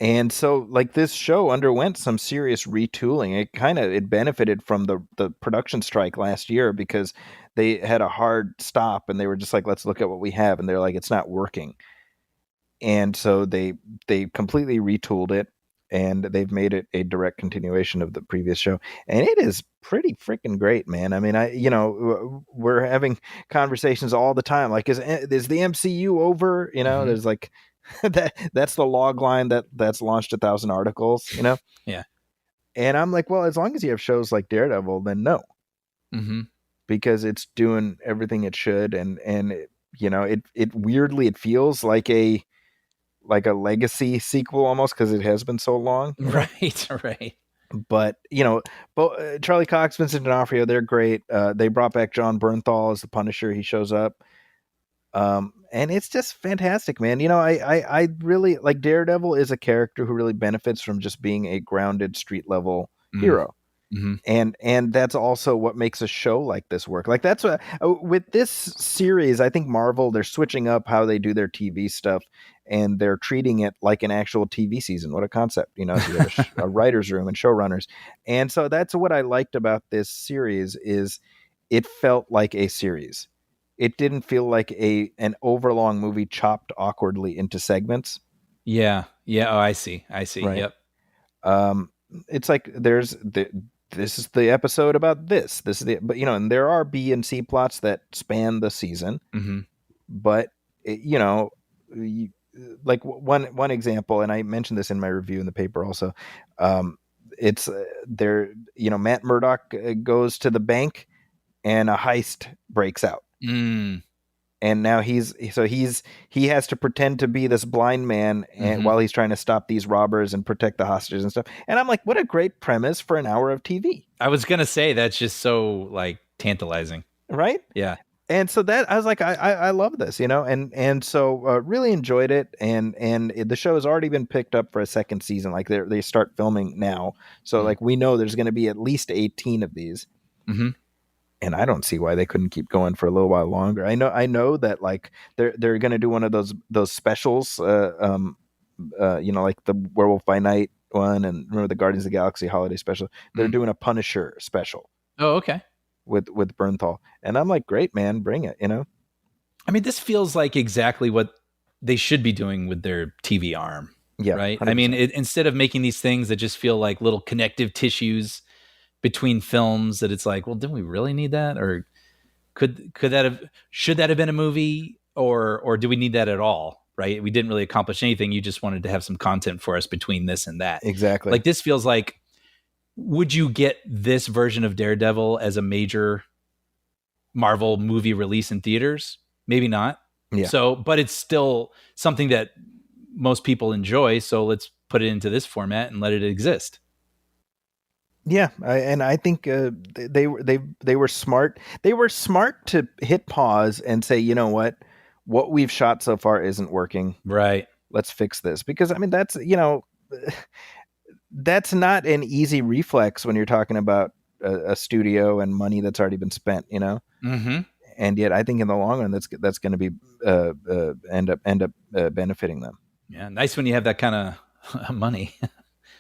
And so, like, this show underwent some serious retooling. It benefited from the production strike last year, because they had a hard stop and they were just like, let's look at what we have, and they're like, it's not working. And so they completely retooled it, and they've made it a direct continuation of the previous show, and it is pretty freaking great, man. I mean, we're having conversations all the time, like, is the MCU over? Mhm. There's like that's the log line that's launched 1,000 articles, Yeah. And I'm like, well, as long as you have shows like Daredevil, then no, Mm-hmm. because it's doing everything it should, and it weirdly, it feels like a legacy sequel almost, because it has been so long, Right, right. But Charlie Cox, Vincent D'Onofrio, they're great. They brought back John Bernthal as the Punisher. He shows up, and it's just fantastic, man. I really like Daredevil is a character who really benefits from just being a grounded street level hero. Mm-hmm. And that's also what makes a show like this work. Like, that's what with this series, I think Marvel, they're switching up how they do their TV stuff, and they're treating it like an actual TV season. What a concept, so you have a writer's room and showrunners. And so that's what I liked about this series, is it felt like a series. It didn't feel like an overlong movie chopped awkwardly into segments. Yeah. Oh, I see. Right. Yep. It's like this is the episode about this. This is but and there are B and C plots that span the season. Mm-hmm. But like one example, and I mentioned this in my review in the paper also. It's there. Matt Murdock goes to the bank, and a heist breaks out. Mm. And now he has to pretend to be this blind man, and while he's trying to stop these robbers and protect the hostages and stuff. And I'm like, what a great premise for an hour of TV. I was gonna say, that's just so, like, tantalizing, right? Yeah. And so that I was like, I love this, and so really enjoyed it. And the show has already been picked up for a second season. Like, they start filming now, so like, we know there's going to be at least 18 of these. Mm-hmm. And I don't see why they couldn't keep going for a little while longer. I know that, like, they're going to do one of those specials, like the Werewolf by Night one, and remember the Guardians of the Galaxy holiday special. They're doing a Punisher special. Oh, okay. With Bernthal, and I'm like, great, man, bring it. I mean, this feels like exactly what they should be doing with their TV arm. Yeah, right. 100%. I mean, instead of making these things that just feel like little connective tissues between films, that it's like, well, didn't we really need that? Or should that have been a movie, or do we need that at all? Right. We didn't really accomplish anything. You just wanted to have some content for us between this and that. Exactly. Like, this feels like, would you get this version of Daredevil as a major Marvel movie release in theaters? Maybe not. Yeah. So, but it's still something that most people enjoy. So let's put it into this format and let it exist. Yeah, I think they were smart. They were smart to hit pause and say, you know what we've shot so far isn't working. Right. Let's fix this, because I mean, that's that's not an easy reflex when you're talking about a studio and money that's already been spent. Mm-hmm. And yet, I think in the long run, that's going to be end up benefiting them. Yeah, nice when you have that kind of money.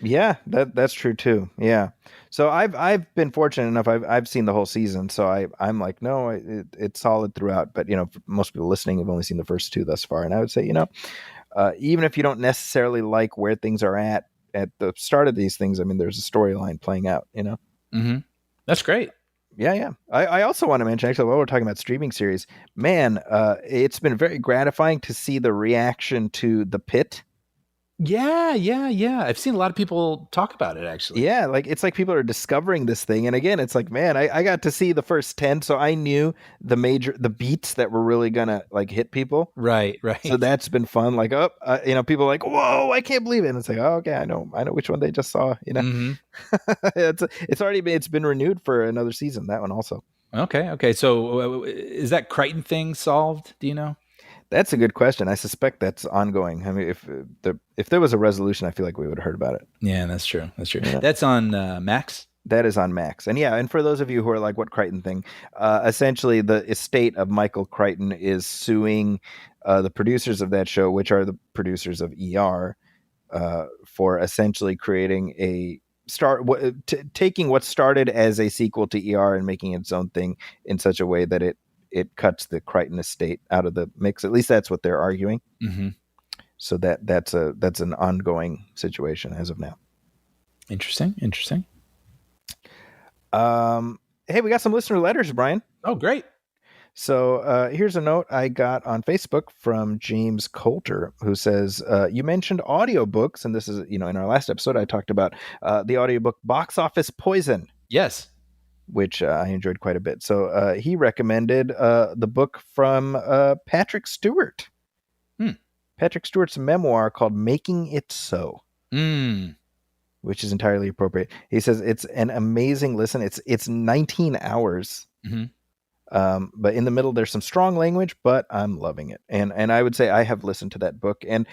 Yeah, that's true too. Yeah, so I've been fortunate enough. I've seen the whole season, so I'm like, no, it's solid throughout. But most people listening have only seen the first two thus far, and I would say, even if you don't necessarily like where things are at the start of these things, I mean, there's a storyline playing out. Mm-hmm. That's great. Yeah. I also want to mention, actually, while we're talking about streaming series, man, it's been very gratifying to see the reaction to The Pit. Yeah. I've seen a lot of people talk about it actually. Yeah, like it's like people are discovering this thing, and again, it's like, man, I got to see the first 10, so I knew the beats that were really gonna like hit people. Right. So that's been fun. Like, people are like, whoa, I can't believe it. And it's like, oh, okay, I know which one they just saw. Mm-hmm. It's been renewed for another season. That one also. Okay. So is that Crichton thing solved? Do you know? That's a good question. I suspect that's ongoing. I mean, if there was a resolution, I feel like we would have heard about it. Yeah, that's true. Yeah. That's on Max. That is on Max. And for those of you who are like, what Crichton thing? Essentially, the estate of Michael Crichton is suing the producers of that show, which are the producers of ER, for essentially creating taking what started as a sequel to ER and making its own thing in such a way that it cuts the Crichton estate out of the mix. At least that's what they're arguing. Mm-hmm. So that's an ongoing situation as of now. Interesting. Hey, we got some listener letters, Brian. Oh, great. So here's a note I got on Facebook from James Coulter, who says, you mentioned audiobooks, and this is, in our last episode, I talked about the audiobook Box Office Poison. Yes. Which I enjoyed quite a bit. So he recommended the book from Patrick Stewart. Patrick Stewart's memoir called Making It So. Which is entirely appropriate. He says it's an amazing listen. It's 19 hours. Mm-hmm. But in the middle, there's some strong language, but I'm loving it. And I would say I have listened to that book. And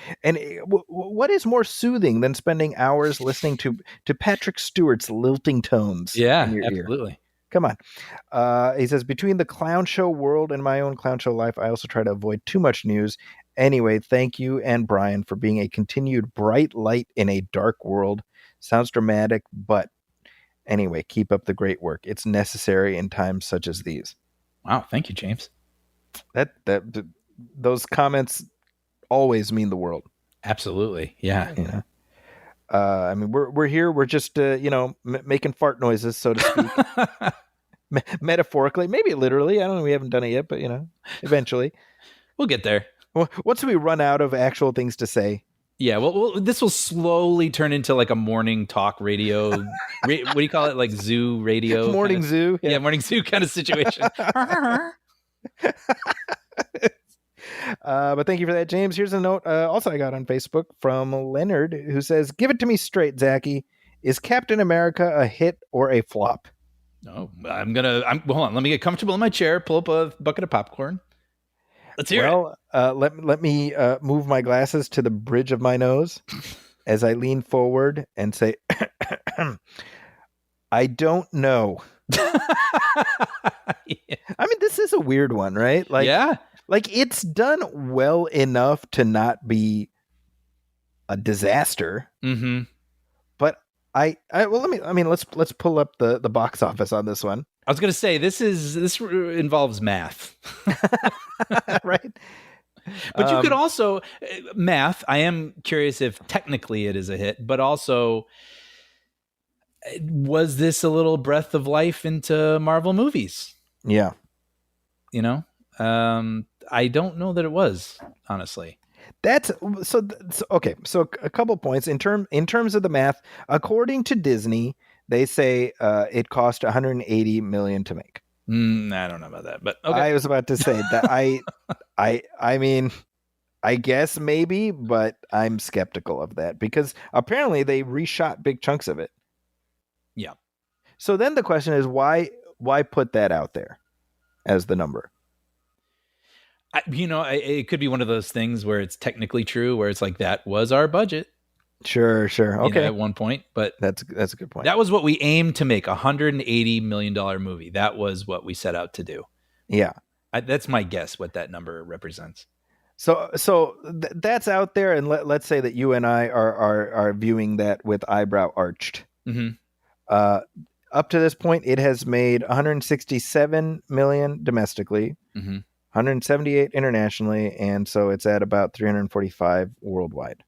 what is more soothing than spending hours listening to Patrick Stewart's lilting tones in your absolutely. ear? Come on. He says, between the clown show world and my own clown show life, I also try to avoid too much news. Anyway, thank you and Brian for being a continued bright light in a dark world. Sounds dramatic, but anyway, keep up the great work. It's necessary in times such as these. Wow, thank you, James. Those comments always mean the world. Absolutely, yeah. I mean, we're here. We're just making fart noises, so to speak. Metaphorically, maybe literally. I don't know. We haven't done it yet, but eventually we'll get there. Once we run out of actual things to say. Yeah, well, this will slowly turn into like a morning talk radio. What do you call it? Like zoo radio? Morning zoo. Yeah, morning zoo kind of situation. But thank you for that, James. Here's a note also I got on Facebook from Leonard, who says, give it to me straight, Zachy. Is Captain America a hit or a flop? No, hold on. Let me get comfortable in my chair, pull up a bucket of popcorn. Let's hear it. Let me move my glasses to the bridge of my nose as I lean forward and say, I don't know. Yeah. I mean, this is a weird one, right? Like it's done well enough to not be a disaster. Mm-hmm. But let's pull up the box office on this one. I was going to say this involves math. Right. But you could also math. I am curious if technically it is a hit, but also was this a little breath of life into Marvel movies? Yeah. I don't know that it was, honestly. Okay. So a couple points in terms of the math, according to Disney, they say it cost $180 million to make. I don't know about that, but okay. I was about to say that I mean, I guess maybe, but I'm skeptical of that because apparently they reshot big chunks of it. Yeah. So then the question is why put that out there as the number? It could be one of those things where it's technically true, where it's like that was our budget. Sure. Okay. At one point, but that's a good point. That was what we aimed to make, $180 million movie. That was what we set out to do. Yeah. That's my guess what that number represents. So that's out there. And let's say that you and I are viewing that with eyebrow arched. Mm-hmm. Up to this point, it has made 167 million domestically, 178 internationally. And so it's at about 345 worldwide.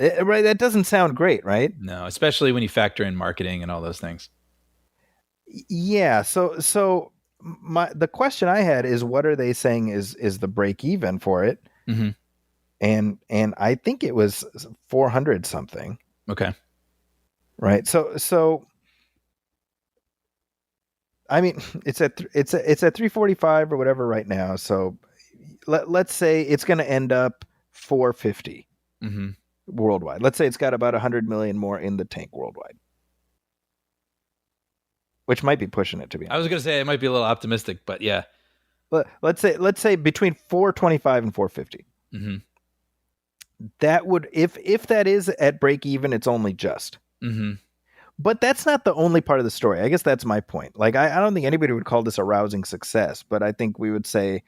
Right, that doesn't sound great, right? No, especially when you factor in marketing and all those things. Yeah. So the question I had is, what are they saying is the break even for it? Mm-hmm. and I think it was 400 something. Okay. Right. So I mean, it's at 345 or whatever right now. So let's say it's going to end up 450 Mm-hmm. worldwide. Let's say it's got about 100 million more in the tank worldwide, which might be pushing it, to be honest. I was going to say it might be a little optimistic, but yeah. Let's say between 425 and 450. Mm-hmm. That would, if that is at break even, it's only just. Mm-hmm. But that's not the only part of the story. I guess that's my point. Like, I don't think anybody would call this a rousing success, but I think we would say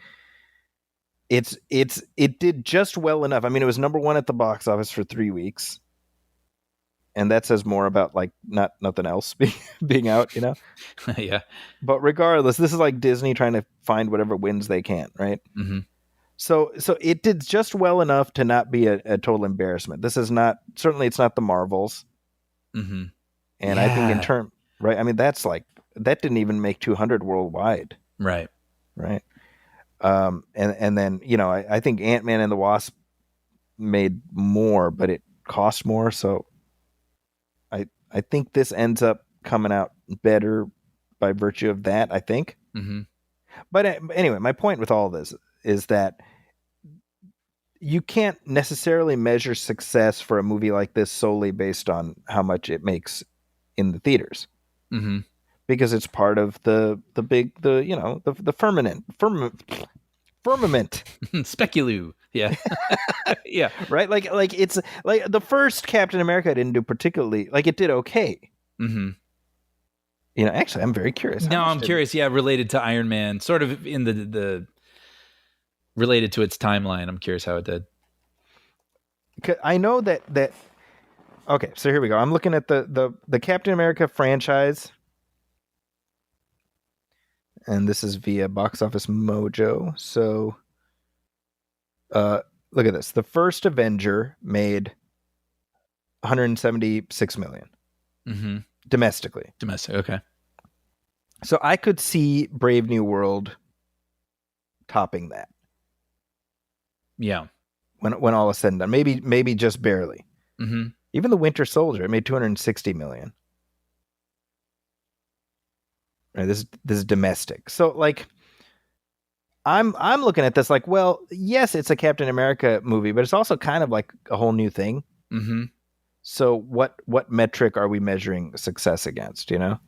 it did just well enough. I mean, it was number one at the box office for 3 weeks, and that says more about like nothing else being out, you know. Yeah. But regardless, this is like Disney trying to find whatever wins they can, right? Mm-hmm. So it did just well enough to not be a total embarrassment. This is not, certainly it's not the Marvels. Mm-hmm. And I think in term, right? I mean, that's like, that didn't even make 200 worldwide. Right. Right. And then, you know, I think Ant-Man and the Wasp made more, but it cost more. So I think this ends up coming out better by virtue of that, I think. Mm-hmm. But anyway, my point with all this is that you can't necessarily measure success for a movie like this solely based on how much it makes in the theaters. Mm-hmm. Because it's part of the firmament. Speculou. Yeah. Yeah. Right? Like it's like the first Captain America didn't do particularly, like, it did okay. Mm-hmm. You know, actually, I'm very curious. No, I'm curious. Yeah, related to Iron Man, sort of in the related to its timeline. I'm curious how it did. I know that. Okay, so here we go. I'm looking at the Captain America franchise, and this is via Box Office Mojo. So, look at this. The first Avenger made 176 million Mm-hmm. domestically. Domestic. Okay. So I could see Brave New World topping that. Yeah. When all is said and done, maybe just barely. Mm-hmm. Even the Winter Soldier, it made 260 million. Right, this is domestic. So like, I'm looking at this like, well, yes, it's a Captain America movie, but it's also kind of like a whole new thing. Mm-hmm. So what metric are we measuring success against? You know?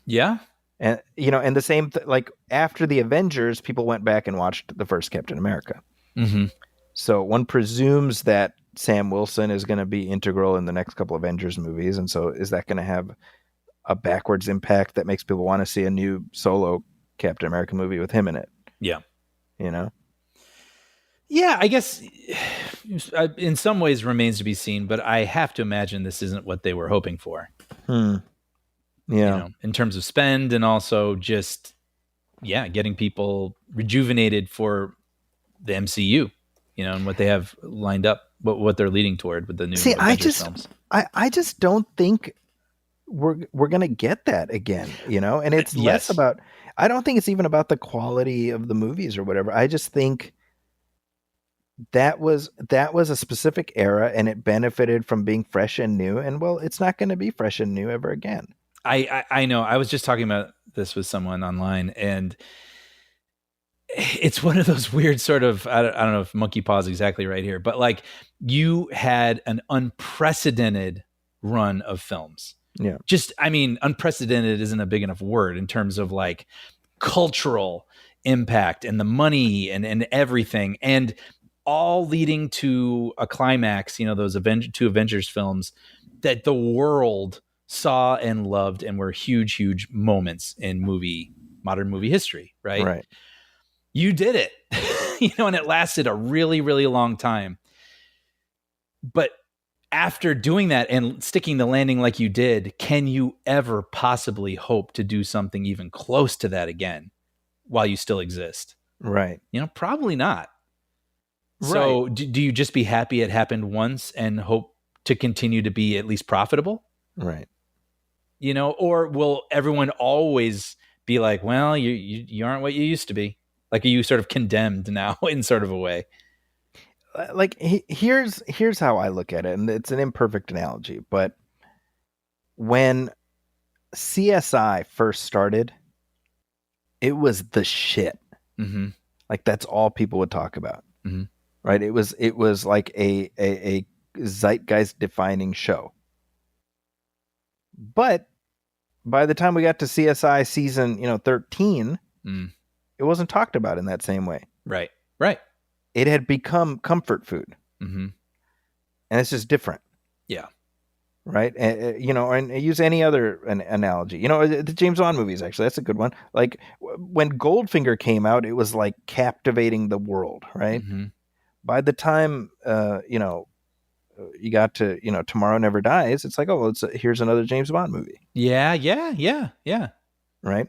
Yeah. And you know, and the same like after the Avengers, people went back and watched the first Captain America. Mm-hmm. So one presumes that Sam Wilson is going to be integral in the next couple Avengers movies, and so is that going to have a backwards impact that makes people want to see a new solo Captain America movie with him in it? Yeah. You know? Yeah, I guess in some ways remains to be seen, but I have to imagine this isn't what they were hoping for. Yeah. You know, in terms of spend and also just, getting people rejuvenated for the MCU, you know, and what they have lined up, what they're leading toward with the new Avengers films. I just don't think we're gonna get that again, you know, and it's less about, I don't think it's even about the quality of the movies or whatever. I just think that was a specific era and it benefited from being fresh and new, and well, it's not going to be fresh and new ever again. I know. I was just talking about this with someone online, and it's one of those weird sort of, I don't know if monkey paw is exactly right here, but like you had an unprecedented run of films. Yeah. Just, I mean, unprecedented isn't a big enough word in terms of like cultural impact and the money and everything, and all leading to a climax, you know, those two Avengers films that the world saw and loved and were huge moments in modern movie history, right? Right. You did it, you know, and it lasted a really, really long time. But after doing that and sticking the landing like you did, can you ever possibly hope to do something even close to that again while you still exist? Right. You know, probably not. Right. So do you just be happy it happened once and hope to continue to be at least profitable? Right. You know, or will everyone always be like, well, you aren't what you used to be? Like, are you sort of condemned now in sort of a way? like here's how I look at it, and it's an imperfect analogy, but when CSI first started, it was the shit. Mm-hmm. Like that's all people would talk about, Mm-hmm. right? It was like a zeitgeist defining show. But by the time we got to CSI season 13, it wasn't talked about in that same way. Right. It had become comfort food, Mm-hmm. and it's just different. Yeah. Right. And use any other analogy. The James Bond movies, actually, that's a good one. Like when Goldfinger came out, it was like captivating the world. Right. Mm-hmm. By the time you got to Tomorrow Never Dies, it's like, oh, well, here's another James Bond movie. Yeah. Right.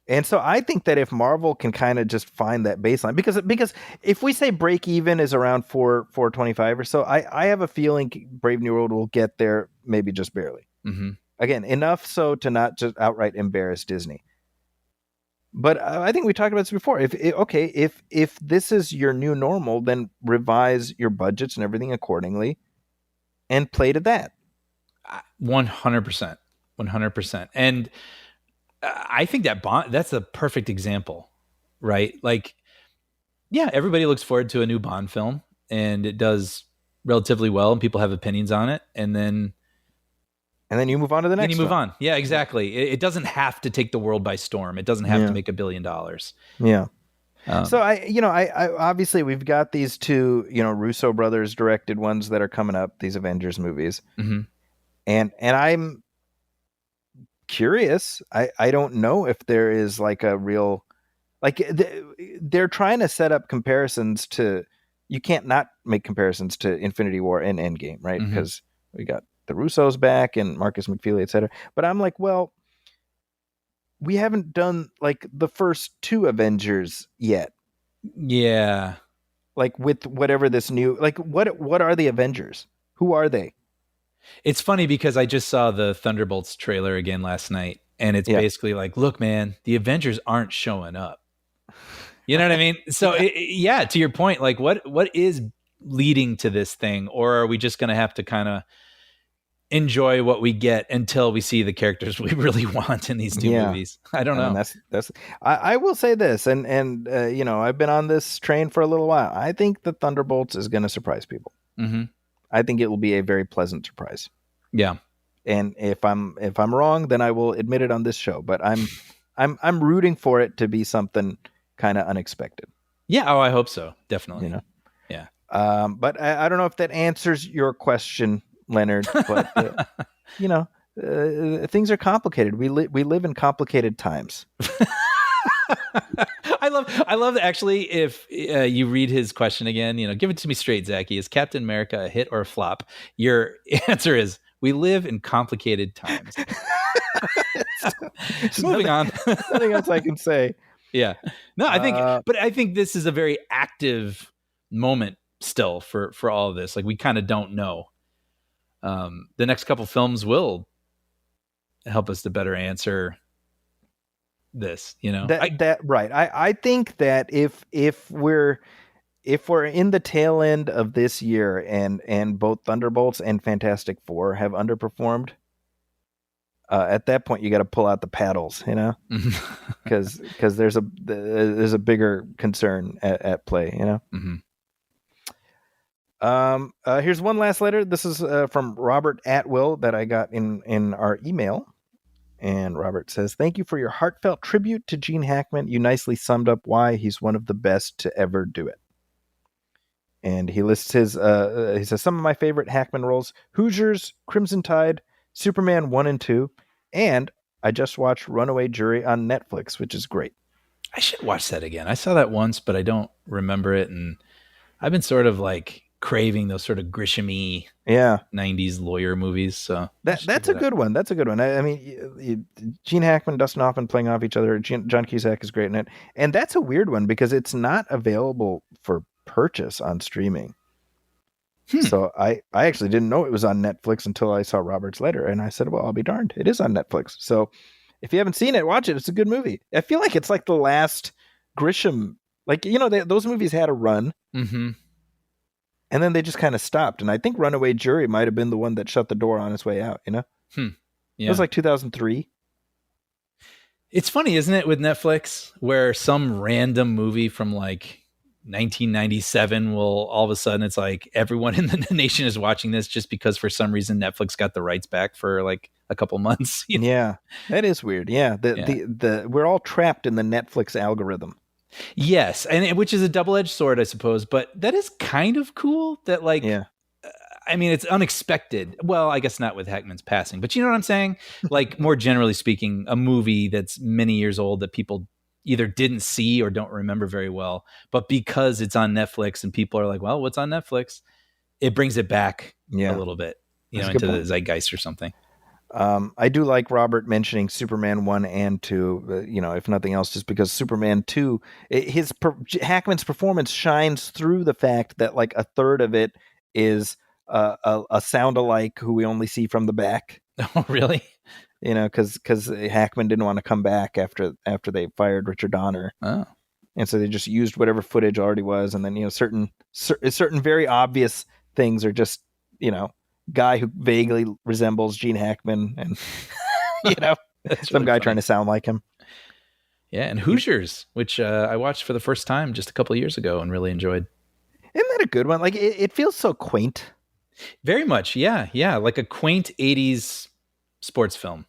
And so I think that if Marvel can kind of just find that baseline, because if we say break even is around 425 or so, I have a feeling Brave New World will get there, maybe just barely. Mm-hmm. Again, enough so to not just outright embarrass Disney. But I think we talked about this before. If this is your new normal, then revise your budgets and everything accordingly, and play to that. 100%. And I think that's a perfect example, right? Like, yeah, everybody looks forward to a new Bond film, and it does relatively well, and people have opinions on it, and then you move on to the next. Then you move on. Yeah, exactly. It doesn't have to take the world by storm. It doesn't have to make $1 billion. Yeah. So I obviously we've got these two Russo brothers directed ones that are coming up, these Avengers movies, mm-hmm. and I'm curious. I don't know if there is like a real, like they're trying to set up comparisons to, you can't not make comparisons to Infinity War and Endgame, right? Mm-hmm. Because we got the Russos back and Marcus McFeely, etc. But I'm like, well, we haven't done like the first two Avengers yet. Yeah. Like with whatever this new, like what are the Avengers? Who are they? It's funny because I just saw the Thunderbolts trailer again last night, and it's basically like, look, man, the Avengers aren't showing up. You know what I mean? So to your point, like what is leading to this thing, or are we just going to have to kind of enjoy what we get until we see the characters we really want in these two movies? I don't know. That's I will say this, and I've been on this train for a little while. I think the Thunderbolts is going to surprise people. Mm-hmm. I think it will be a very pleasant surprise. Yeah. And if I'm wrong, then I will admit it on this show. But I'm rooting for it to be something kind of unexpected. Yeah. Oh, I hope so. Definitely. Yeah. But I don't know if that answers your question, Leonard. But things are complicated. We live in complicated times. I love actually if you read his question again, give it to me straight, Zachy. Is Captain America a hit or a flop? Your answer is, we live in complicated times. Moving on. Nothing else I can say. Yeah. No, I think this is a very active moment still for all of this. Like, we kind of don't know. The next couple films will help us to better answer this, right. I think that if we're in the tail end of this year and both Thunderbolts and Fantastic Four have underperformed, at that point you got to pull out the paddles, because there's a bigger concern at play, Mm-hmm. Here's one last letter. This is from Robert Atwill that I got in our email. And Robert says, "Thank you for your heartfelt tribute to Gene Hackman. You nicely summed up why he's one of the best to ever do it." And he lists he says, "Some of my favorite Hackman roles: Hoosiers, Crimson Tide, Superman 1 and 2, and I just watched Runaway Jury on Netflix, which is great." I should watch that again. I saw that once, but I don't remember it. And I've been sort of like craving those sort of Grisham-y 90s lawyer movies. So that's a good one. That's a good one. I mean, Gene Hackman, Dustin Hoffman playing off each other. John Cusack is great in it. And that's a weird one because it's not available for purchase on streaming. So I actually didn't know it was on Netflix until I saw Robert's letter. And I said, well, I'll be darned. It is on Netflix. So if you haven't seen it, watch it. It's a good movie. I feel like it's like the last Grisham, like, those movies had a run. Mm-hmm. And then they just kind of stopped. And I think Runaway Jury might have been the one that shut the door on its way out, you know? It Yeah. was like 2003. It's funny, isn't it, with Netflix, where some random movie from like 1997 will all of a sudden it's like everyone in the nation is watching this just because for some reason Netflix got the rights back for like a couple months. You know? Yeah, that is weird. Yeah, the we're all trapped in the Netflix algorithm. Yes, and which is a double-edged sword, I suppose, but that is kind of cool that like Yeah. I mean, it's unexpected. Well, I guess not with Hackman's passing, but you know what I'm saying? Like, more generally speaking, a movie that's many years old that people either didn't see or don't remember very well, but because it's on Netflix and people are like, well, what's on Netflix? It brings it back a little bit, That's a into good the point. zeitgeist or something. I do like Robert mentioning Superman 1 and 2, if nothing else, just because Superman 2, Hackman's performance shines through the fact that like a third of it is a sound-alike who we only see from the back. Oh, really? Because Hackman didn't want to come back after they fired Richard Donner. Oh. And so they just used whatever footage already was. And then, certain very obvious things are just, guy who vaguely resembles Gene Hackman and, That's some really guy funny. trying to sound like him. Yeah, and Hoosiers, which I watched for the first time just a couple of years ago and really enjoyed. Isn't that a good one? Like, it feels so quaint. Very much, yeah. Like a quaint 80s sports film.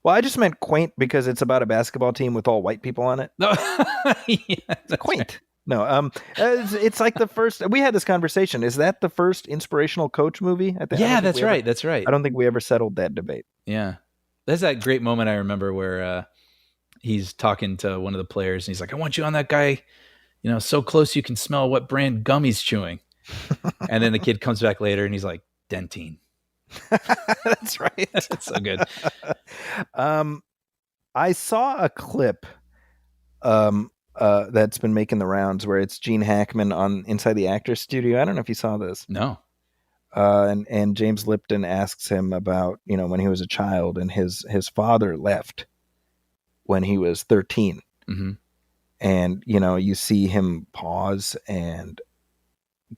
Well, I just meant quaint because it's about a basketball team with all white people on it. No, yeah, It's quaint. Right. No, it's like the first. We had this conversation. Is that the first inspirational coach movie? Yeah, that's right. That's right. I don't think we ever settled that debate. Yeah, there's that great moment I remember where he's talking to one of the players and he's like, "I want you on that guy, so close you can smell what brand gum he's chewing." And then the kid comes back later and he's like, "Dentine." That's right. It's so good. I saw a clip that's been making the rounds where it's Gene Hackman on Inside the Actors Studio. I don't know if you saw this. No. And James Lipton asks him about, when he was a child and his father left when he was 13. Mm-hmm. And, you see him pause and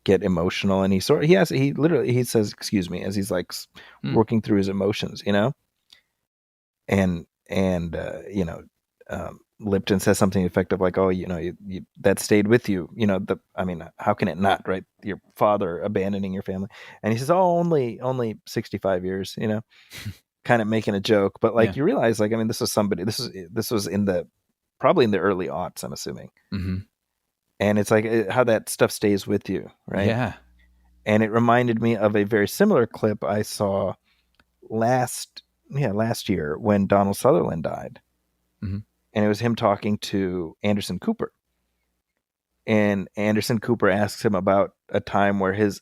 get emotional, and he literally says, "Excuse me," as he's like working through his emotions, and Lipton says something effective like, "Oh, you that stayed with you, how can it not, right? Your father abandoning your family." And he says, "Oh, only 65 years," kind of making a joke, but like you realize, like, this was somebody, this was probably in the early aughts, I'm assuming. Mm-hmm. And it's like how that stuff stays with you, right? Yeah. And it reminded me of a very similar clip I saw last year when Donald Sutherland died. Mm-hmm. And it was him talking to Anderson Cooper. And Anderson Cooper asks him about a time where his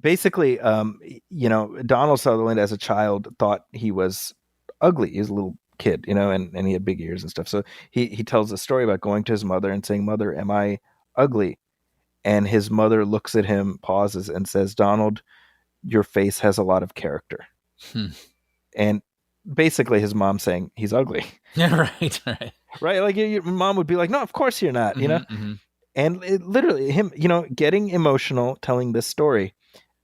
basically, Donald Sutherland as a child thought he was ugly. He was a little kid, and he had big ears and stuff. So he tells a story about going to his mother and saying, "Mother, am I ugly?" And his mother looks at him, pauses, and says, "Donald, your face has a lot of character." And basically his mom saying he's ugly. Yeah, right. Right? Like your mom would be like, "No, of course you're not," Mm-hmm. And literally him, getting emotional, telling this story.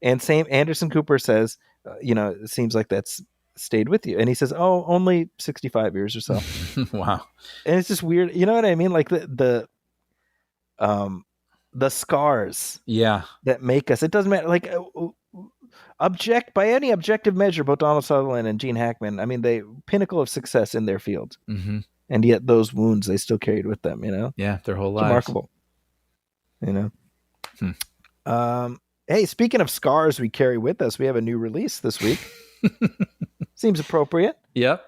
And same Anderson Cooper says, it seems like that's stayed with you. And he says, "Oh, only 65 years or so." Wow. And it's just weird. You know what I mean? Like the scars that make us, it doesn't matter. Like by any objective measure, both Donald Sutherland and Gene Hackman, they pinnacle of success in their field. Mm-hmm. And yet those wounds they still carried with them, Yeah, their whole lives. Remarkable. Hey, speaking of scars we carry with us, we have a new release this week. Seems appropriate. Yep.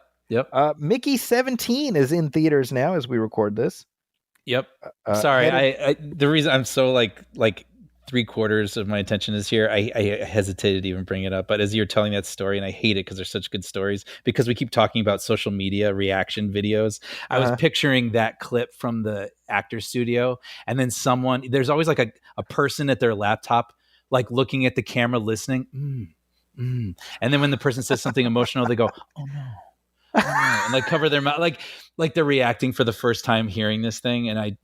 Mickey 17 is in theaters now as we record this. Yep. Sorry, I the reason I'm so like 3/4 of my attention is here. I hesitated to even bring it up, but as you're telling that story, and I hate it because they're such good stories, because we keep talking about social media reaction videos. I was picturing that clip from the Actors Studio, and then there's always like a person at their laptop, like looking at the camera, listening. And then when the person says something emotional, they go, "Oh no." And like cover their mouth, like they're reacting for the first time hearing this thing. And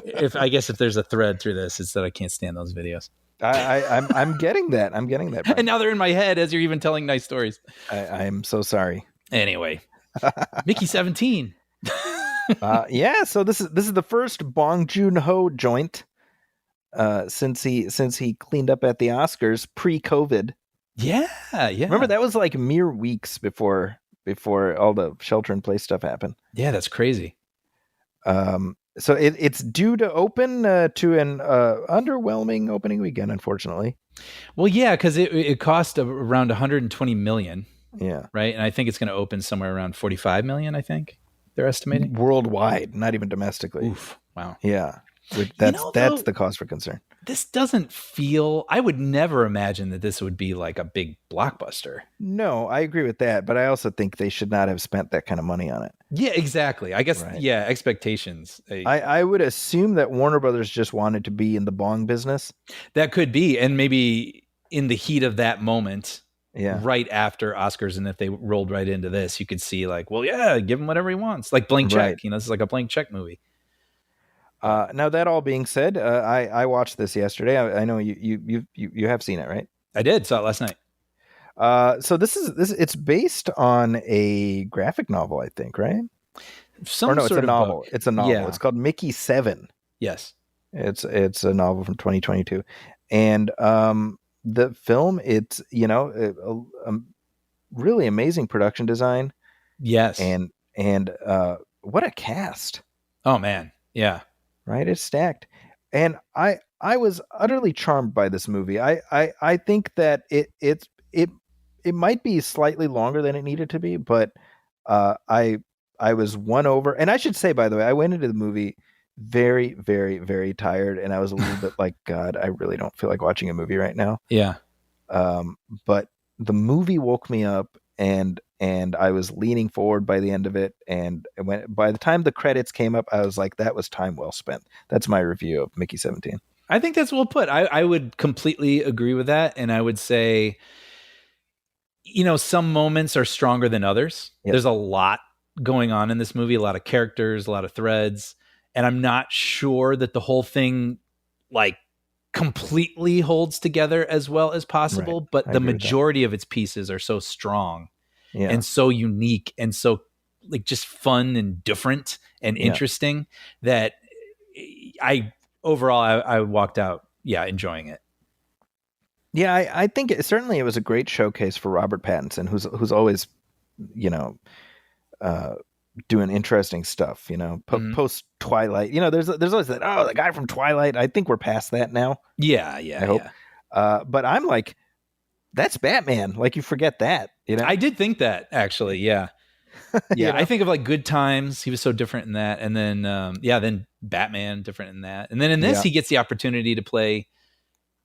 if there's a thread through this, it's that I can't stand those videos. I'm getting that. I'm getting that. Brian. And now they're in my head as you're even telling nice stories. I'm so sorry. Anyway, Mickey 17. Yeah. So this is the first Bong Joon-Ho joint since he cleaned up at the Oscars pre-COVID. Yeah. Remember that was like mere weeks before all the shelter in place stuff happened. Yeah, that's crazy. So it's due to open to an underwhelming opening weekend, unfortunately. Well, yeah, because it cost around 120 million. Yeah. Right. And I think it's going to open somewhere around 45 million, I think they're estimating. Worldwide, not even domestically. Oof. Wow. Yeah. That's the cause for concern. This doesn't feel, I would never imagine that this would be like a big blockbuster. No, I agree with that. But I also think they should not have spent that kind of money on it. Yeah, exactly. I guess, Right. Yeah, expectations. I would assume that Warner Brothers just wanted to be in the Bong business. That could be. And maybe in the heat of that moment, yeah, right after Oscars, and if they rolled right into this, you could see like, well, yeah, give him whatever he wants. Like Blank Check. Right. This is like a Blank Check movie. Now that all being said, I watched this yesterday. I know you have seen it, right? I did. Saw it last night. So it's based on a graphic novel, I think, right? It's a novel. book. It's a novel. Yeah. It's called Mickey 7. Yes. It's a novel from 2022, and the film, it's a really amazing production design. Yes. And what a cast! Oh man, yeah. Right, it's stacked, and I was utterly charmed by this movie. I think that it might be slightly longer than it needed to be, but I was won over. And I should say, by the way, I went into the movie very, very, very tired, and I was a little bit like, God, I really don't feel like watching a movie right now. Yeah. But the movie woke me up, and I was leaning forward by the end of it. And by the time the credits came up, I was like, that was time well spent. That's my review of Mickey 17. I think that's well put. I would completely agree with that. And I would say, some moments are stronger than others. Yep. There's a lot going on in this movie, a lot of characters, a lot of threads. And I'm not sure that the whole thing like completely holds together as well as possible, Right. but the majority of its pieces are so strong. Yeah. And so unique and so like just fun and different and interesting that I walked out, enjoying it. Yeah, I think certainly it was a great showcase for Robert Pattinson, who's always, doing interesting stuff. Post Twilight. There's always that. Oh, the guy from Twilight. I think we're past that now. Yeah. I hope. But I'm like, that's Batman. Like, you forget that. I did think that actually. Yeah. Yeah. I think of like Good Times. He was so different in that, and then then Batman different in that, and then in this he gets the opportunity to play.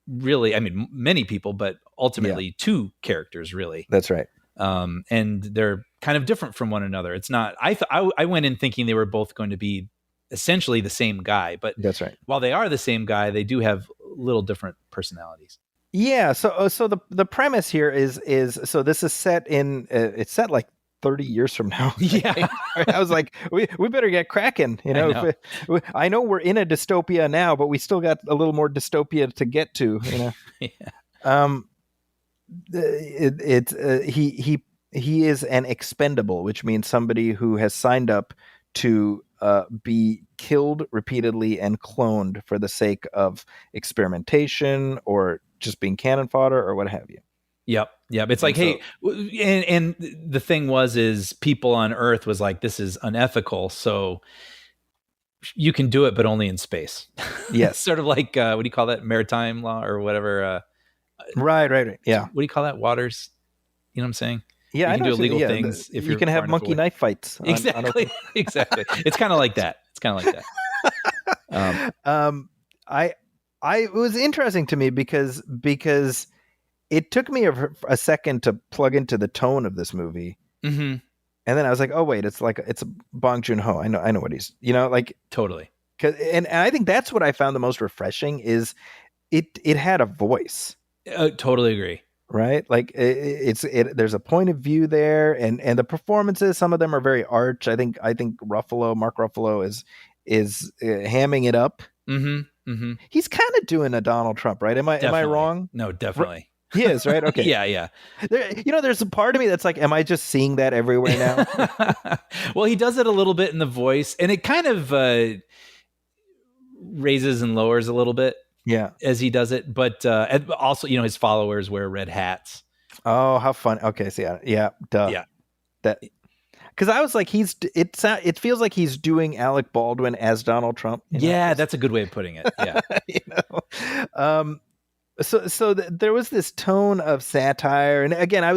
Really, I mean, many people, but ultimately two characters. Really, that's right. And they're kind of different from one another. It's not. I went in thinking they were both going to be essentially the same guy, but that's right. While they are the same guy, they do have little different personalities. Yeah. So the premise here is so this is set in it's set like 30 years from now. Yeah. I was like, we better get cracking. I know we're in a dystopia now, but we still got a little more dystopia to get to. Yeah. He is an expendable, which means somebody who has signed up to be killed repeatedly and cloned for the sake of experimentation or just being cannon fodder or what have you. Yep. It's like, hey, and the thing is people on Earth was like, this is unethical. So you can do it, but only in space. Yes. Sort of like, what do you call that? Maritime law or whatever. Right. Yeah. What do you call that? Waters. You know what I'm saying? Yeah. You can do illegal things. If you can have monkey knife fights. Exactly. Exactly. It's kind of like that. It was interesting to me because it took me a second to plug into the tone of this movie. Mm-hmm. And then I was like, oh wait, it's a Bong Joon-Ho. I know what he's, like totally. And I think that's what I found the most refreshing is it had a voice. Totally agree. Right. Like there's a point of view there, and the performances, some of them are very arch. I think Mark Ruffalo hamming it up. He's kind of doing a Donald Trump, right? Am I wrong? No, definitely. He is, right? Okay. Yeah. There's a part of me that's like, am I just seeing that everywhere now? Well, he does it a little bit in the voice, and it kind of raises and lowers a little bit. Yeah. As he does it, but and also, his followers wear red hats. Oh, how fun! Okay, so yeah, duh. Yeah. That, because I was like, it feels like he's doing Alec Baldwin as Donald Trump. Yeah, that's a good way of putting it. Yeah. So there was this tone of satire, and again, I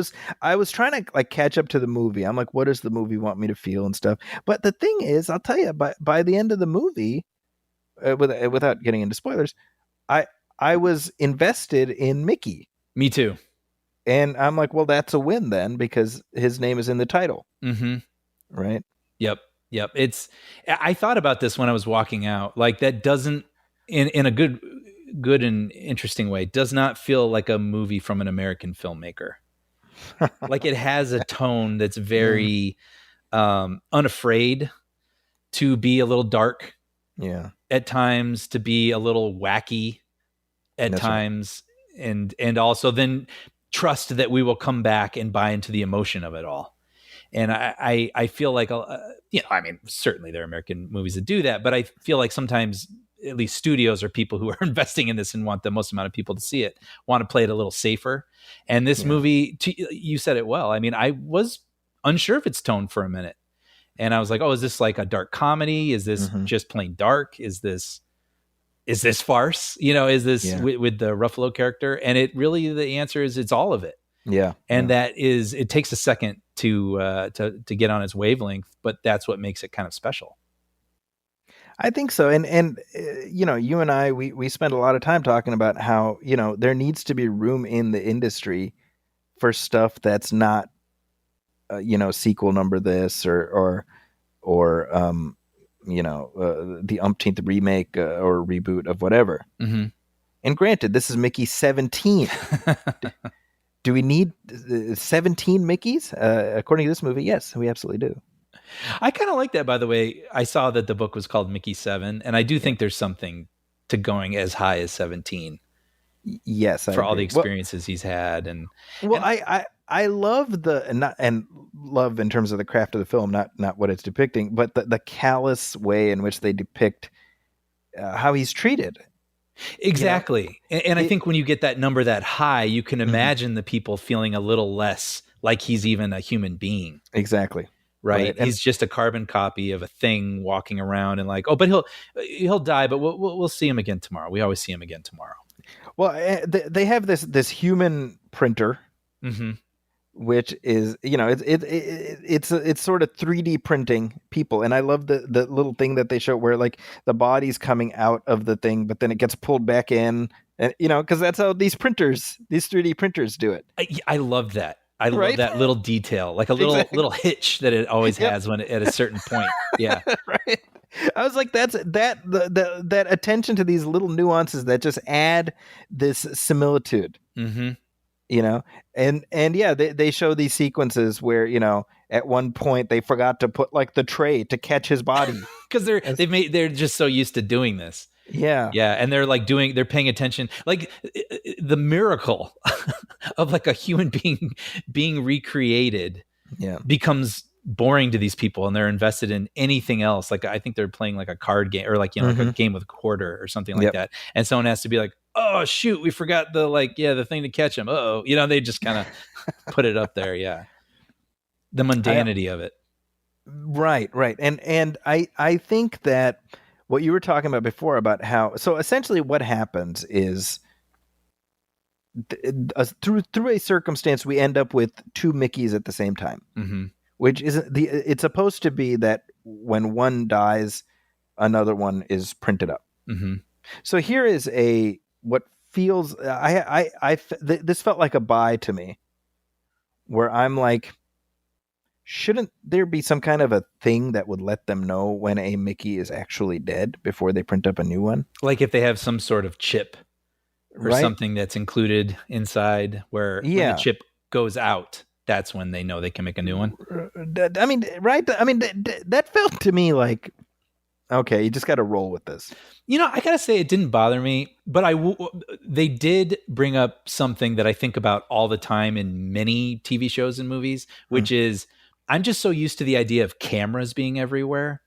was trying to like catch up to the movie. I'm like, what does the movie want me to feel and stuff? But the thing is, I'll tell you, by the end of the movie, without getting into spoilers, I was invested in Mickey. Me too. And I'm like, well, that's a win then, because his name is in the title. Right? Yep. I thought about this when I was walking out. Like, that doesn't, in a good and interesting way, does not feel like a movie from an American filmmaker. Like, it has a tone that's very unafraid to be a little dark. Yeah. At times, to be a little wacky at That's times, right. and also then trust that we will come back and buy into the emotion of it all. And I feel like, I mean, certainly there are American movies that do that, but I feel like sometimes at least studios or people who are investing in this and want the most amount of people to see it want to play it a little safer. And this movie, you said it well. I mean, I was unsure of its tone for a minute. And I was like, oh, is this like a dark comedy? Is this just plain dark? Is this farce? Is this with the Ruffalo character? And the answer is it's all of it. Yeah. And it takes a second to get on its wavelength, but that's what makes it kind of special. I think so. And you and I, we spent a lot of time talking about how, there needs to be room in the industry for stuff that's not, sequel number this or the umpteenth remake or reboot of whatever. And granted, this is Mickey 17. Do we need 17 Mickeys? According to this movie, yes, we absolutely do. I kind of like that, by the way. I saw that the book was called Mickey 7, and I do think there's something to going as high as 17. Yes, for all the experiences he's had. I love love in terms of the craft of the film, not what it's depicting, but the callous way in which they depict how he's treated. Exactly. And I think when you get that number that high, you can imagine the people feeling a little less like he's even a human being. Exactly. Right. He's just a carbon copy of a thing walking around and like, oh, but he'll die, but we'll see him again tomorrow. We always see him again tomorrow. Well, they have this human printer, which is, it's sort of 3D printing people. And I love the little thing that they show where like the body's coming out of the thing, but then it gets pulled back in, and because that's how these 3D printers do it. I love that. I love that little detail, like a little hitch that it always has when at a certain point. Yeah. Right. I was like, that attention to these little nuances that just add this similitude. And they show these sequences where, at one point they forgot to put like the tray to catch his body because they're just so used to doing this. Yeah. And they're like they're paying attention, like the miracle of like a human being recreated becomes boring to these people, and they're invested in anything else. Like I think they're playing like a card game or like, like a game with a quarter or something like that. And someone has to be like, oh shoot, we forgot the thing to catch him. Uh-oh. They just kind of put it up there. Yeah. The mundanity of it. Right. And I think that what you were talking about before about how, so essentially what happens is through a circumstance, we end up with two Mickeys at the same time, which isn't it's supposed to be that when one dies, another one is printed up. So here is what feels, this felt like a buy to me where I'm like, shouldn't there be some kind of a thing that would let them know when a Mickey is actually dead before they print up a new one? Like if they have some sort of chip or something that's included inside where when the chip goes out, that's when they know they can make a new one. I mean, right? I mean, that felt to me like Okay, you just got to roll with this. I gotta say it didn't bother me, but they did bring up something that I think about all the time in many TV shows and movies, which is I'm just so used to the idea of cameras being everywhere.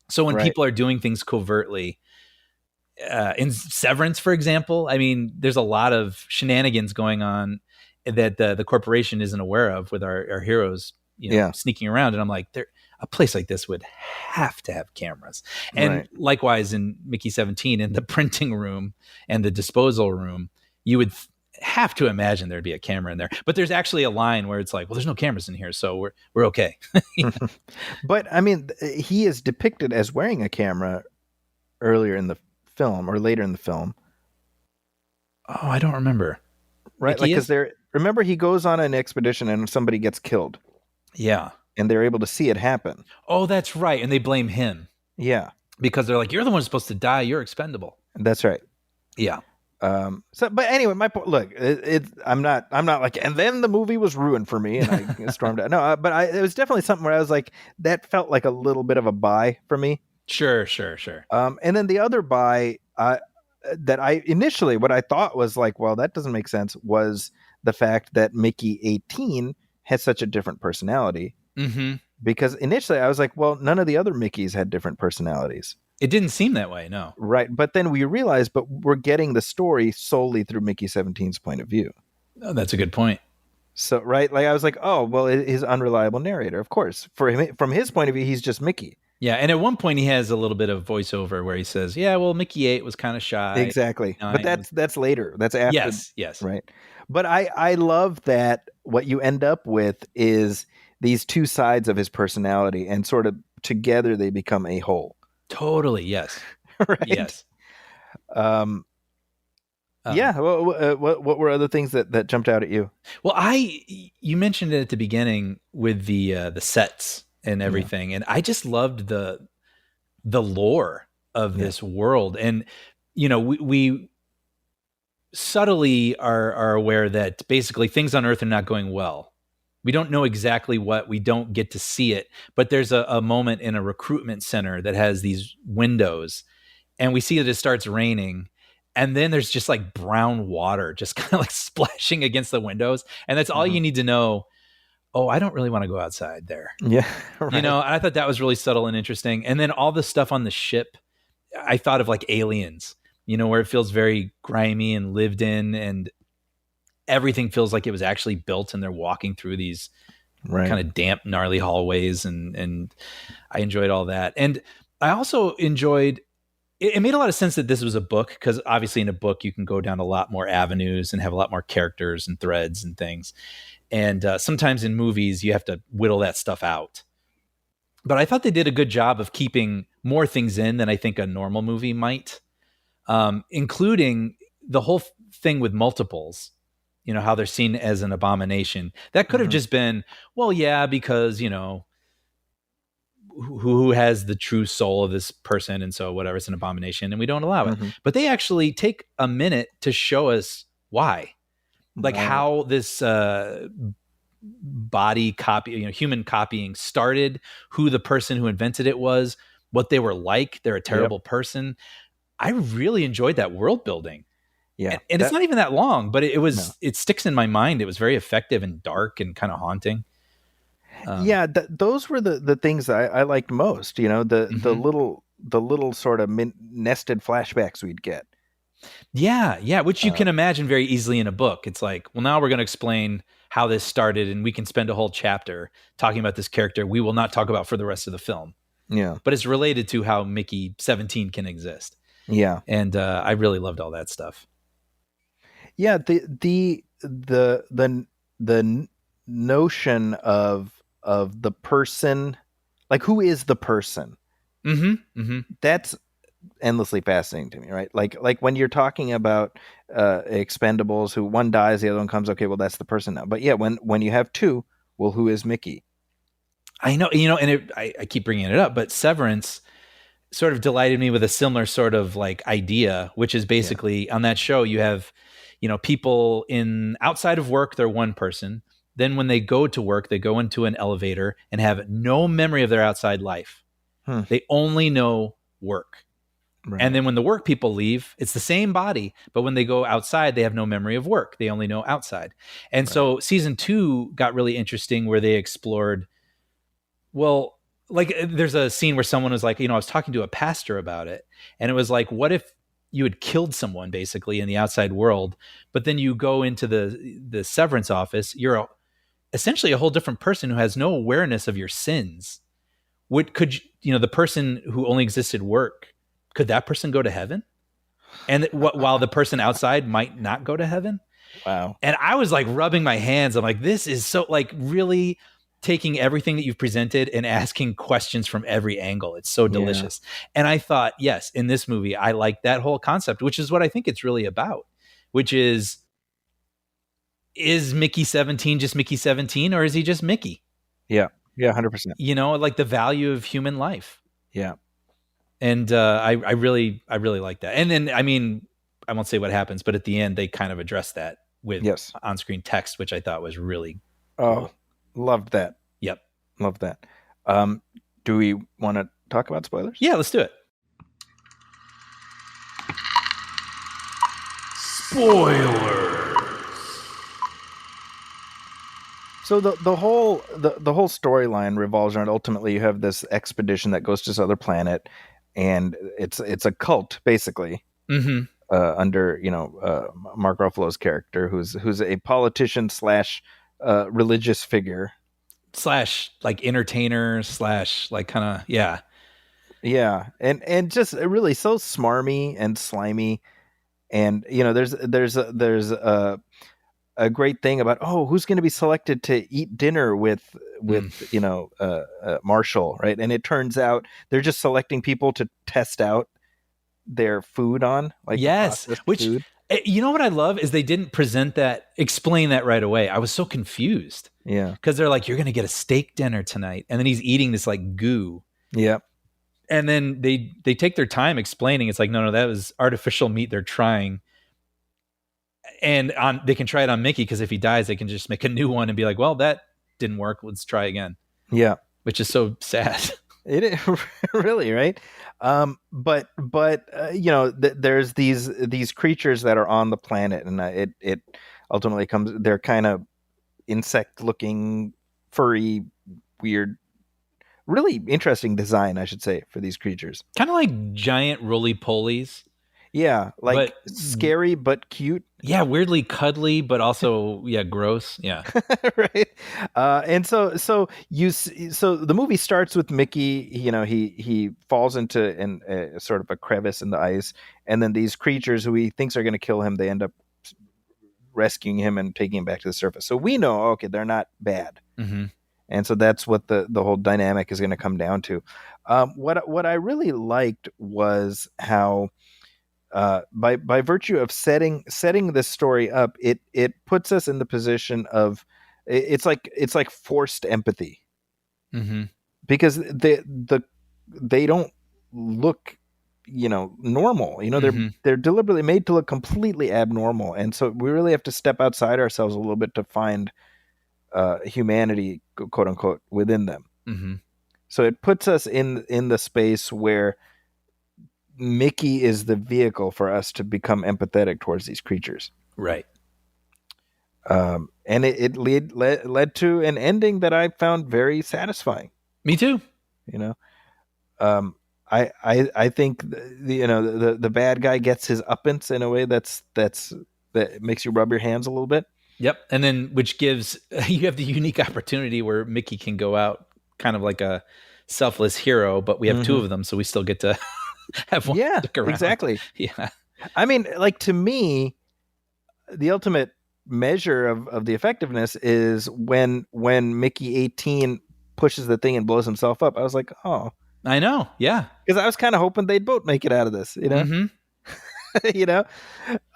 So when Right. people are doing things covertly, in Severance, for example, I mean, there's a lot of shenanigans going on that the corporation isn't aware of with our heroes, sneaking around. And I'm like, a place like this would have to have cameras. And likewise in Mickey 17, in the printing room and the disposal room, you would have to imagine there'd be a camera in there. But there's actually a line where it's like, well, there's no cameras in here, so we're okay. But I mean, he is depicted as wearing a camera earlier in the film or later in the film. Oh, I don't remember. Right, like because remember he goes on an expedition and somebody gets killed. Yeah. And they're able to see it happen. Oh, that's right. And they blame him. Yeah. Because they're like, you're the one who's supposed to die. You're expendable. That's right. Yeah. But anyway, my point. Look, I'm not like. And then the movie was ruined for me, and I stormed out. No, but it was definitely something where I was like, that felt like a little bit of a buy for me. Sure. And then the other buy, that I initially what I thought was like, well, that doesn't make sense, was the fact that Mickey 18 has such a different personality. Mm-hmm. Because initially I was like, well, none of the other Mickeys had different personalities. It didn't seem that way, no. Right. But then we realized, but we're getting the story solely through Mickey 17's point of view. Oh, that's a good point. So, right. Like I was like, oh, well, his unreliable narrator, of course. For him, from his point of view, he's just Mickey. Yeah. And at one point he has a little bit of voiceover where he says, yeah, well, Mickey 8 was kind of shy. Exactly. But that's later. That's after. Yes. Right. But I love that what you end up with is these two sides of his personality, and sort of together they become a whole. Totally. Yes. Right. Yes. Yeah. What were other things that jumped out at you? Well, you mentioned it at the beginning with the sets and everything, and I just loved the lore of this world. And we subtly are aware that basically things on Earth are not going well. We don't know exactly what, we don't get to see it, but there's a moment in a recruitment center that has these windows, and we see that it starts raining, and then there's just like brown water just kind of like splashing against the windows, and that's all you need to know. Oh, I don't really want to go outside there. Yeah. Right. I thought that was really subtle and interesting. And then all the stuff on the ship, I thought of like Aliens, where it feels very grimy and lived in, and everything feels like it was actually built, and they're walking through these kind of damp, gnarly hallways. And I enjoyed all that. And I also enjoyed, it made a lot of sense that this was a book, because obviously in a book you can go down a lot more avenues and have a lot more characters and threads and things. And sometimes in movies you have to whittle that stuff out. But I thought they did a good job of keeping more things in than I think a normal movie might, including the whole thing with multiples. How they're seen as an abomination. That could have just been, well, yeah, because, who has the true soul of this person, and so whatever, it's an abomination, and we don't allow it. But they actually take a minute to show us why. Like how this body copy, human copying started, who the person who invented it was, what they were like. They're a terrible person. I really enjoyed that world building. Yeah. And it's not even that long, but it sticks in my mind. It was very effective and dark and kind of haunting. Those were the things that I liked most, the little sort of nested flashbacks we'd get. Yeah. Which you can imagine very easily in a book. It's like, well, now we're going to explain how this started, and we can spend a whole chapter talking about this character we will not talk about for the rest of the film. Yeah. But it's related to how Mickey 17 can exist. Yeah. And I really loved all that stuff. Yeah, the notion of the person, like who is the person? That's endlessly fascinating to me, right? Like when you're talking about Expendables, who one dies, the other one comes. Okay, well that's the person now. But yeah, when you have two, well, who is Mickey? I know, and I keep bringing it up, but Severance sort of delighted me with a similar sort of like idea, which is basically on that show you have, people outside of work, they're one person. Then when they go to work, they go into an elevator and have no memory of their outside life. They only know work. Right. And then when the work people leave, it's the same body, but when they go outside, they have no memory of work. They only know outside. And so season 2 got really interesting where they explored, well, like there's a scene where someone was like, I was talking to a pastor about it. And it was like, what if you had killed someone basically in the outside world, but then you go into the severance office, you're essentially a whole different person who has no awareness of your sins. The person who only existed work, could that person go to heaven? And while the person outside might not go to heaven? Wow. And I was like rubbing my hands. I'm like, this is so like really taking everything that you've presented and asking questions from every angle. It's so delicious. Yeah. And I thought, yes, in this movie, I like that whole concept, which is what I think it's really about, which is Mickey 17 just Mickey 17, or is he just Mickey? Yeah. Yeah. 100%. Like the value of human life. Yeah. And I really like that. And then, I mean, I won't say what happens, but at the end, they kind of address that with on-screen text, which I thought was really cool. Loved that. Yep. Loved that. Do we want to talk about spoilers? Yeah, let's do it. Spoilers. So the whole storyline revolves around, ultimately you have this expedition that goes to this other planet, and it's a cult basically. Mm-hmm. Under Mark Ruffalo's character, who's a politician / religious figure / like entertainer / like kind of yeah, and just really so smarmy and slimy, and there's a great thing about who's going to be selected to eat dinner with Marshall, right? And it turns out they're just selecting people to test out their food on, like which food. What I love is they didn't explain that right away. I was so confused. Yeah, because they're like, you're gonna get a steak dinner tonight, and then he's eating this like goo. Yeah, and then they take their time explaining. It's like, no, that was artificial meat they're trying, and they can try it on Mickey because if he dies, they can just make a new one and be like, well, that didn't work. Let's try again. Yeah, which is so sad. It is really right. But there's these creatures that are on the planet, and it ultimately comes. They're kind of insect-looking, furry, weird, really interesting design, I should say, for these creatures. Kind of like giant roly-polies. Yeah, like scary but cute. Yeah, weirdly cuddly, but also gross. Yeah, right. And so the movie starts with Mickey. He falls into a sort of a crevice in the ice, and then these creatures who he thinks are going to kill him, they end up rescuing him and taking him back to the surface. So we know, okay, they're not bad. Mm-hmm. And so that's what the whole dynamic is going to come down to. What I really liked was how. By virtue of setting this story up, it puts us in the position of it's like forced empathy, mm-hmm. because they don't look normal. Mm-hmm. They're deliberately made to look completely abnormal, and so we really have to step outside ourselves a little bit to find humanity, quote unquote, within them. Mm-hmm. So it puts us in the space where Mickey is the vehicle for us to become empathetic towards these creatures. Right. And it led to an ending that I found very satisfying. Me too. I think the bad guy gets his uppance in a way that makes you rub your hands a little bit. Yep. And then which gives you have the unique opportunity where Mickey can go out kind of like a selfless hero, but we have two of them, so we still get to have one stick around. Exactly. Yeah. I mean, like, to me, the ultimate measure of the effectiveness is when Mickey 18 pushes the thing and blows himself up. I was like, oh. I know. Yeah. Because I was kind of hoping they'd both make it out of this, Mm-hmm.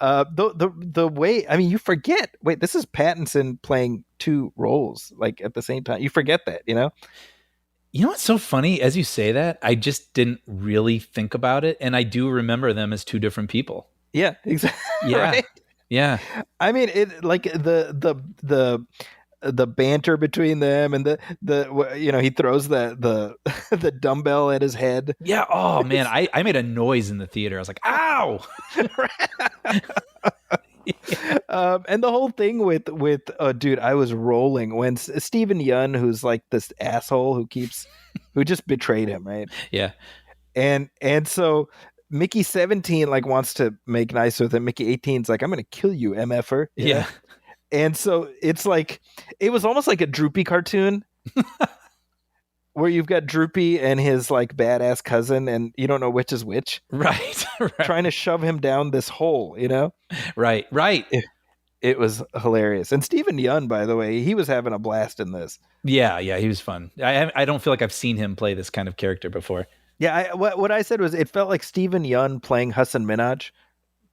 The way, I mean, you forget, wait, this is Pattinson playing two roles, like, at the same time. You forget that, You know what's so funny? As you say that, I just didn't really think about it, and I do remember them as two different people. Yeah, exactly. Yeah, right? Yeah. I mean, it like the the banter between them, and he throws the the dumbbell at his head. Yeah. Oh man, I made a noise in the theater. I was like, "Ow!" And the whole thing with dude, I was rolling when Stephen Yun, who's like this asshole who just betrayed him, right? Yeah. And so Mickey 17 like wants to make nice with him. Mickey 18's like, I'm gonna kill you, MFer. Yeah. And so it's like, it was almost like a Droopy cartoon where you've got Droopy and his like badass cousin, and you don't know which is which, Right. trying to shove him down this hole, Right. It was hilarious. And Stephen Yun, by the way, he was having a blast in this. Yeah. He was fun. I don't feel like I've seen him play this kind of character before. Yeah, what I said was it felt like Stephen Yun playing Hassan Minhaj.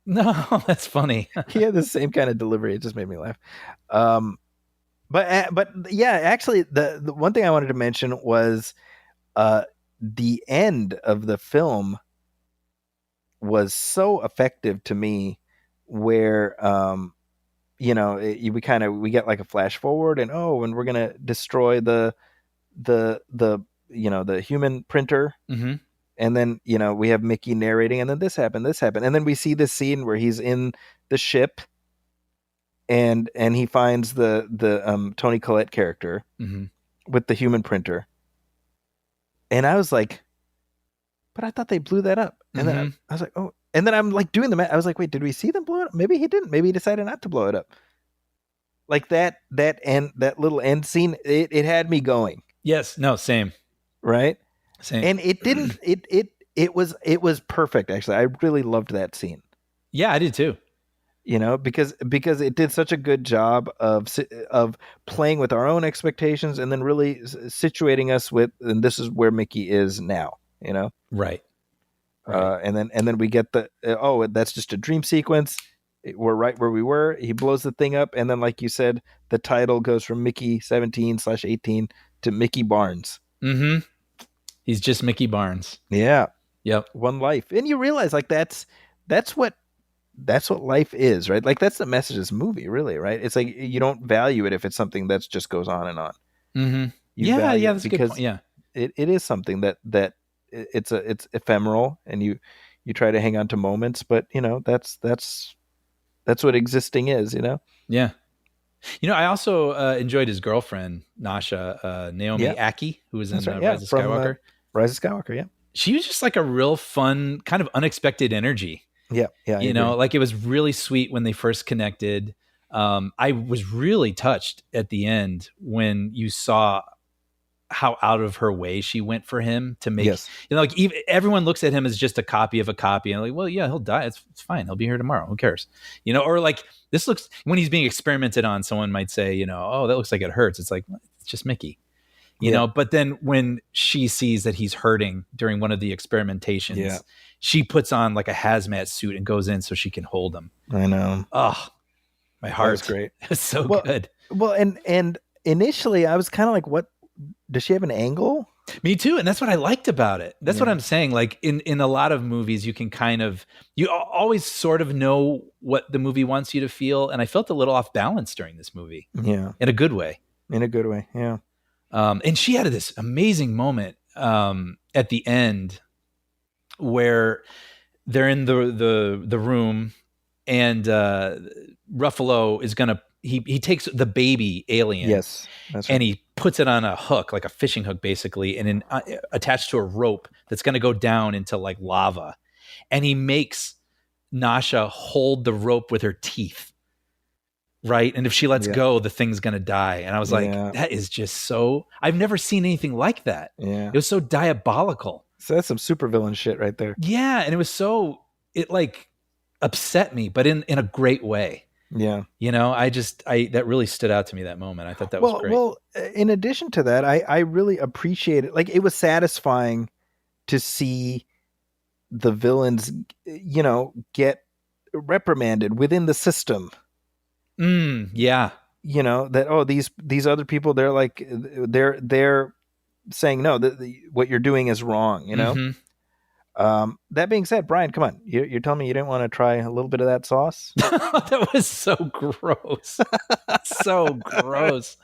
No, that's funny. He had the same kind of delivery. It just made me laugh. But yeah, actually, the one thing I wanted to mention was the end of the film was so effective to me, where we get like a flash forward, and we're gonna destroy the human printer. Mm-hmm. And then, we have Mickey narrating, and then this happened. And then we see this scene where he's in the ship, and he finds the Toni Collette character with the human printer. And I was like, but I thought they blew that up. And then I was like, oh, and then I'm like doing the math. I was like, wait, did we see them blow it up? Maybe he didn't. Maybe he decided not to blow it up. Like that little end scene, it had me going. Yes. No, same. Right. Same. And it didn't. It was perfect. Actually, I really loved that scene. Yeah, I did too. Because it did such a good job of playing with our own expectations, and then really situating us with, and this is where Mickey is now. Right. And then we get that's just a dream sequence. We're right where we were. He blows the thing up, and then, like you said, the title goes from Mickey 17/18 to Mickey Barnes. Mm-hmm. He's just Mickey Barnes. Yeah. Yep. One life. And you realize like that's what life is, right? Like that's the message of this movie, really, right? It's like you don't value it if it's something that just goes on and on. Mm-hmm. Yeah, that's a good point. Yeah. It is something that it's ephemeral, and you try to hang on to moments, but that's what existing is, Yeah. I also enjoyed his girlfriend, Nasha, Naomi Aki, who was in Rise of Skywalker. Rise of Skywalker, yeah. She was just like a real fun, kind of unexpected energy. Yeah. Like it was really sweet when they first connected. I was really touched at the end when you saw how out of her way she went for him to make, like everyone looks at him as just a copy of a copy, and like, well, yeah, he'll die. It's fine. He'll be here tomorrow. Who cares? Or like this looks, when he's being experimented on, someone might say, oh, that looks like it hurts. It's like, it's just Mickey, you know? But then when she sees that he's hurting during one of the experimentations, she puts on like a hazmat suit and goes in so she can hold him. I know. Oh, my heart. That's great. It's so good. Well, and initially I was kind of like, what? Does she have an angle? Me too. And that's what I liked about it. That's what I'm saying. Like in a lot of movies, you can you always sort of know what the movie wants you to feel. And I felt a little off balance during this movie. Yeah. In a good way. Yeah. And she had this amazing moment at the end where they're in the room, and Ruffalo is going to, he takes the baby alien. Yes. That's right. And he puts it on a hook, like a fishing hook, basically, and attached to a rope that's going to go down into like lava. And he makes Nasha hold the rope with her teeth. Right. And if she lets go, the thing's going to die. And I was like, that is just so, I've never seen anything like that. Yeah. It was so diabolical. So that's some supervillain shit right there. Yeah. And it like upset me, but in a great way. Yeah. That really stood out to me, that moment. I thought that was great. Well, in addition to that, I really appreciate it. Like, it was satisfying to see the villains, get reprimanded within the system. Yeah. That, these other people, they're like, they're saying, no, what you're doing is wrong, That being said, Brian, come on. You're telling me you didn't want to try a little bit of that sauce? That was so gross. So gross.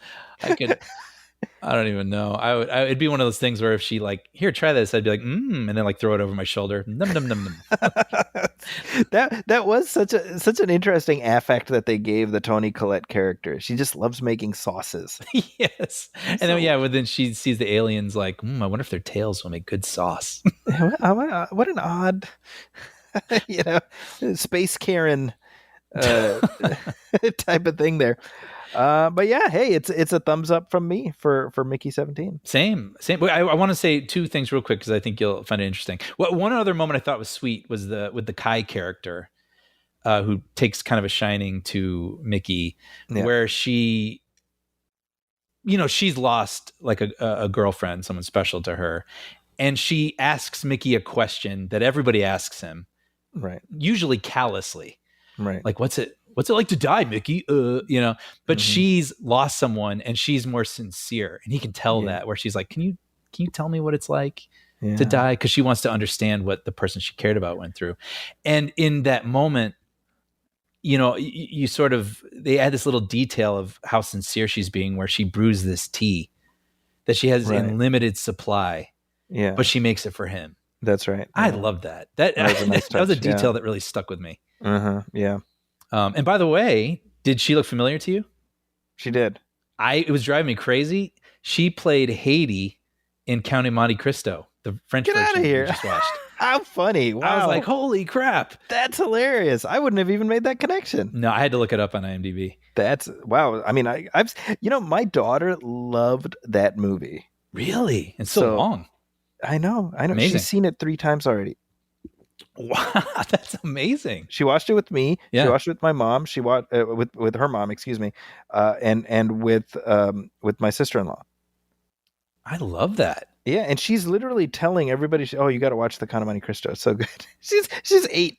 I don't even know. It'd be one of those things where if she like, here, try this, I'd be like, and then like throw it over my shoulder. Num num num num. That was such an interesting affect that they gave the Toni Collette character. She just loves making sauces. Yes. And then then she sees the aliens like, I wonder if their tails will make good sauce. What an odd, space Karen type of thing there. But yeah, hey, it's a thumbs up from me for Mickey 17. Same. But I want to say two things real quick because I think you'll find it interesting. One other moment I thought was sweet was with the Kai character, who takes kind of a shining to Mickey, where she, she's lost like a girlfriend, someone special to her, and she asks Mickey a question that everybody asks him, right? Usually callously, right? Like, what's it like to die, Mickey? But she's lost someone and she's more sincere, and he can tell that, where she's like, can you tell me what it's like to die? Because she wants to understand what the person she cared about went through. And in that moment, you sort of, they add this little detail of how sincere she's being, where she brews this tea that she has in limited supply, but she makes it for him. That's right. I love that. That was a nice touch. That was a detail that really stuck with me. Yeah. And by the way, did she look familiar to you? She did. It was driving me crazy. She played Haiti in Count of Monte Cristo, the French version. Get out of here. We just watched. How funny. Wow. I was like, holy crap. That's hilarious. I wouldn't have even made that connection. No, I had to look it up on IMDb. That's wow. I mean, I've my daughter loved that movie. Really? It's so long. I know. Amazing. She's seen it 3 times already. Wow, that's amazing. She watched it with me. Yeah. She watched it with my mom. She watched with her mom, excuse me, and with my sister-in-law. I love that. Yeah, and she's literally telling everybody, "Oh, you got to watch the Count of Monte Cristo. It's so good." She's 8.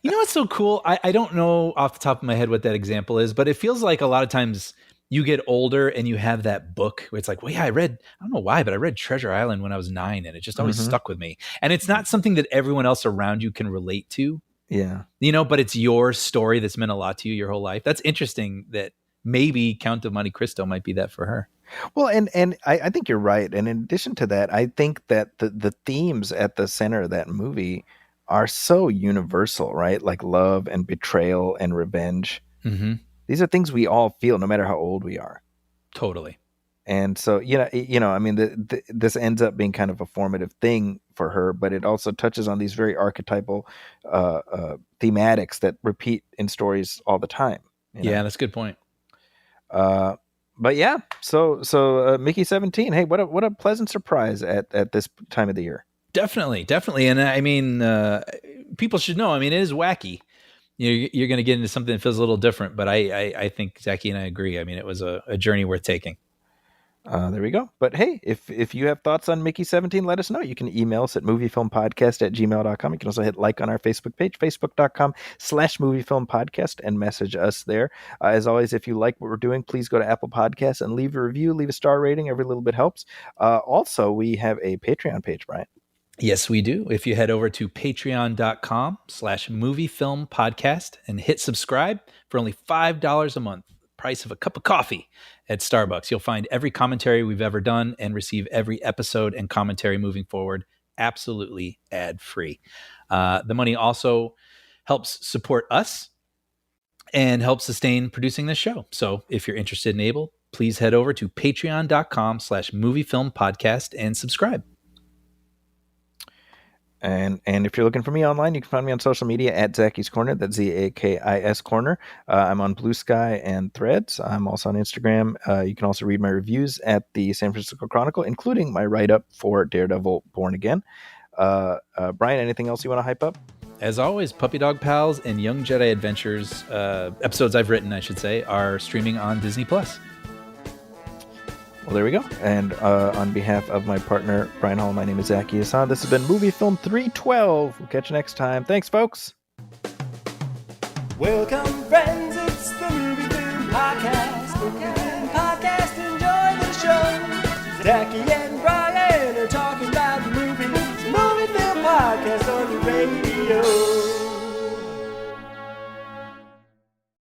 You know what's so cool? I don't know off the top of my head what that example is, but it feels like a lot of times you get older and you have that book where it's like, well, yeah, I don't know why, but I read Treasure Island when I was 9 and it just always stuck with me. And it's not something that everyone else around you can relate to. Yeah. But it's your story that's meant a lot to you your whole life. That's interesting that maybe Count of Monte Cristo might be that for her. Well, and I think you're right. And in addition to that, I think that the themes at the center of that movie are so universal, right? Like love and betrayal and revenge. Mm-hmm. These are things we all feel no matter how old we are. Totally. And so, I mean, this ends up being kind of a formative thing for her, but it also touches on these very archetypal thematics that repeat in stories all the time. Yeah, that's a good point. But yeah, so Mickey 17, hey, what a pleasant surprise at this time of the year. Definitely. And I mean, people should know, I mean, it is wacky. You're going to get into something that feels a little different, but I think Zachy and I agree. I mean, it was a journey worth taking. There we go. But hey, if you have thoughts on Mickey 17, let us know. You can email us at moviefilmpodcast@gmail.com. You can also hit like on our Facebook page, facebook.com/moviefilmpodcast, and message us there. As always, if you like what we're doing, please go to Apple Podcasts and leave a review, leave a star rating. Every little bit helps. Also, we have a Patreon page, Brian. Yes, we do. If you head over to patreon.com/moviefilmpodcast and hit subscribe for only $5 a month, price of a cup of coffee at Starbucks, you'll find every commentary we've ever done and receive every episode and commentary moving forward absolutely ad-free. The money also helps support us and helps sustain producing this show. So if you're interested and able, please head over to patreon.com/moviefilmpodcast and subscribe. And if you're looking for me online, you can find me on social media at Zacky's Corner. That's ZAKIS Corner. I'm on Blue Sky and Threads. I'm also on Instagram. You can also read my reviews at the San Francisco Chronicle, including my write-up for Daredevil Born Again. Brian, anything else you want to hype up? As always, Puppy Dog Pals and Young Jedi Adventures, episodes I've written, I should say, are streaming on Disney+. Well, there we go. And on behalf of my partner, Brian Hall, my name is Zachy Hassan. This has been Movie Film 312. We'll catch you next time. Thanks, folks. Welcome, friends. It's the Movie Film Podcast. Enjoy the show. Zachy and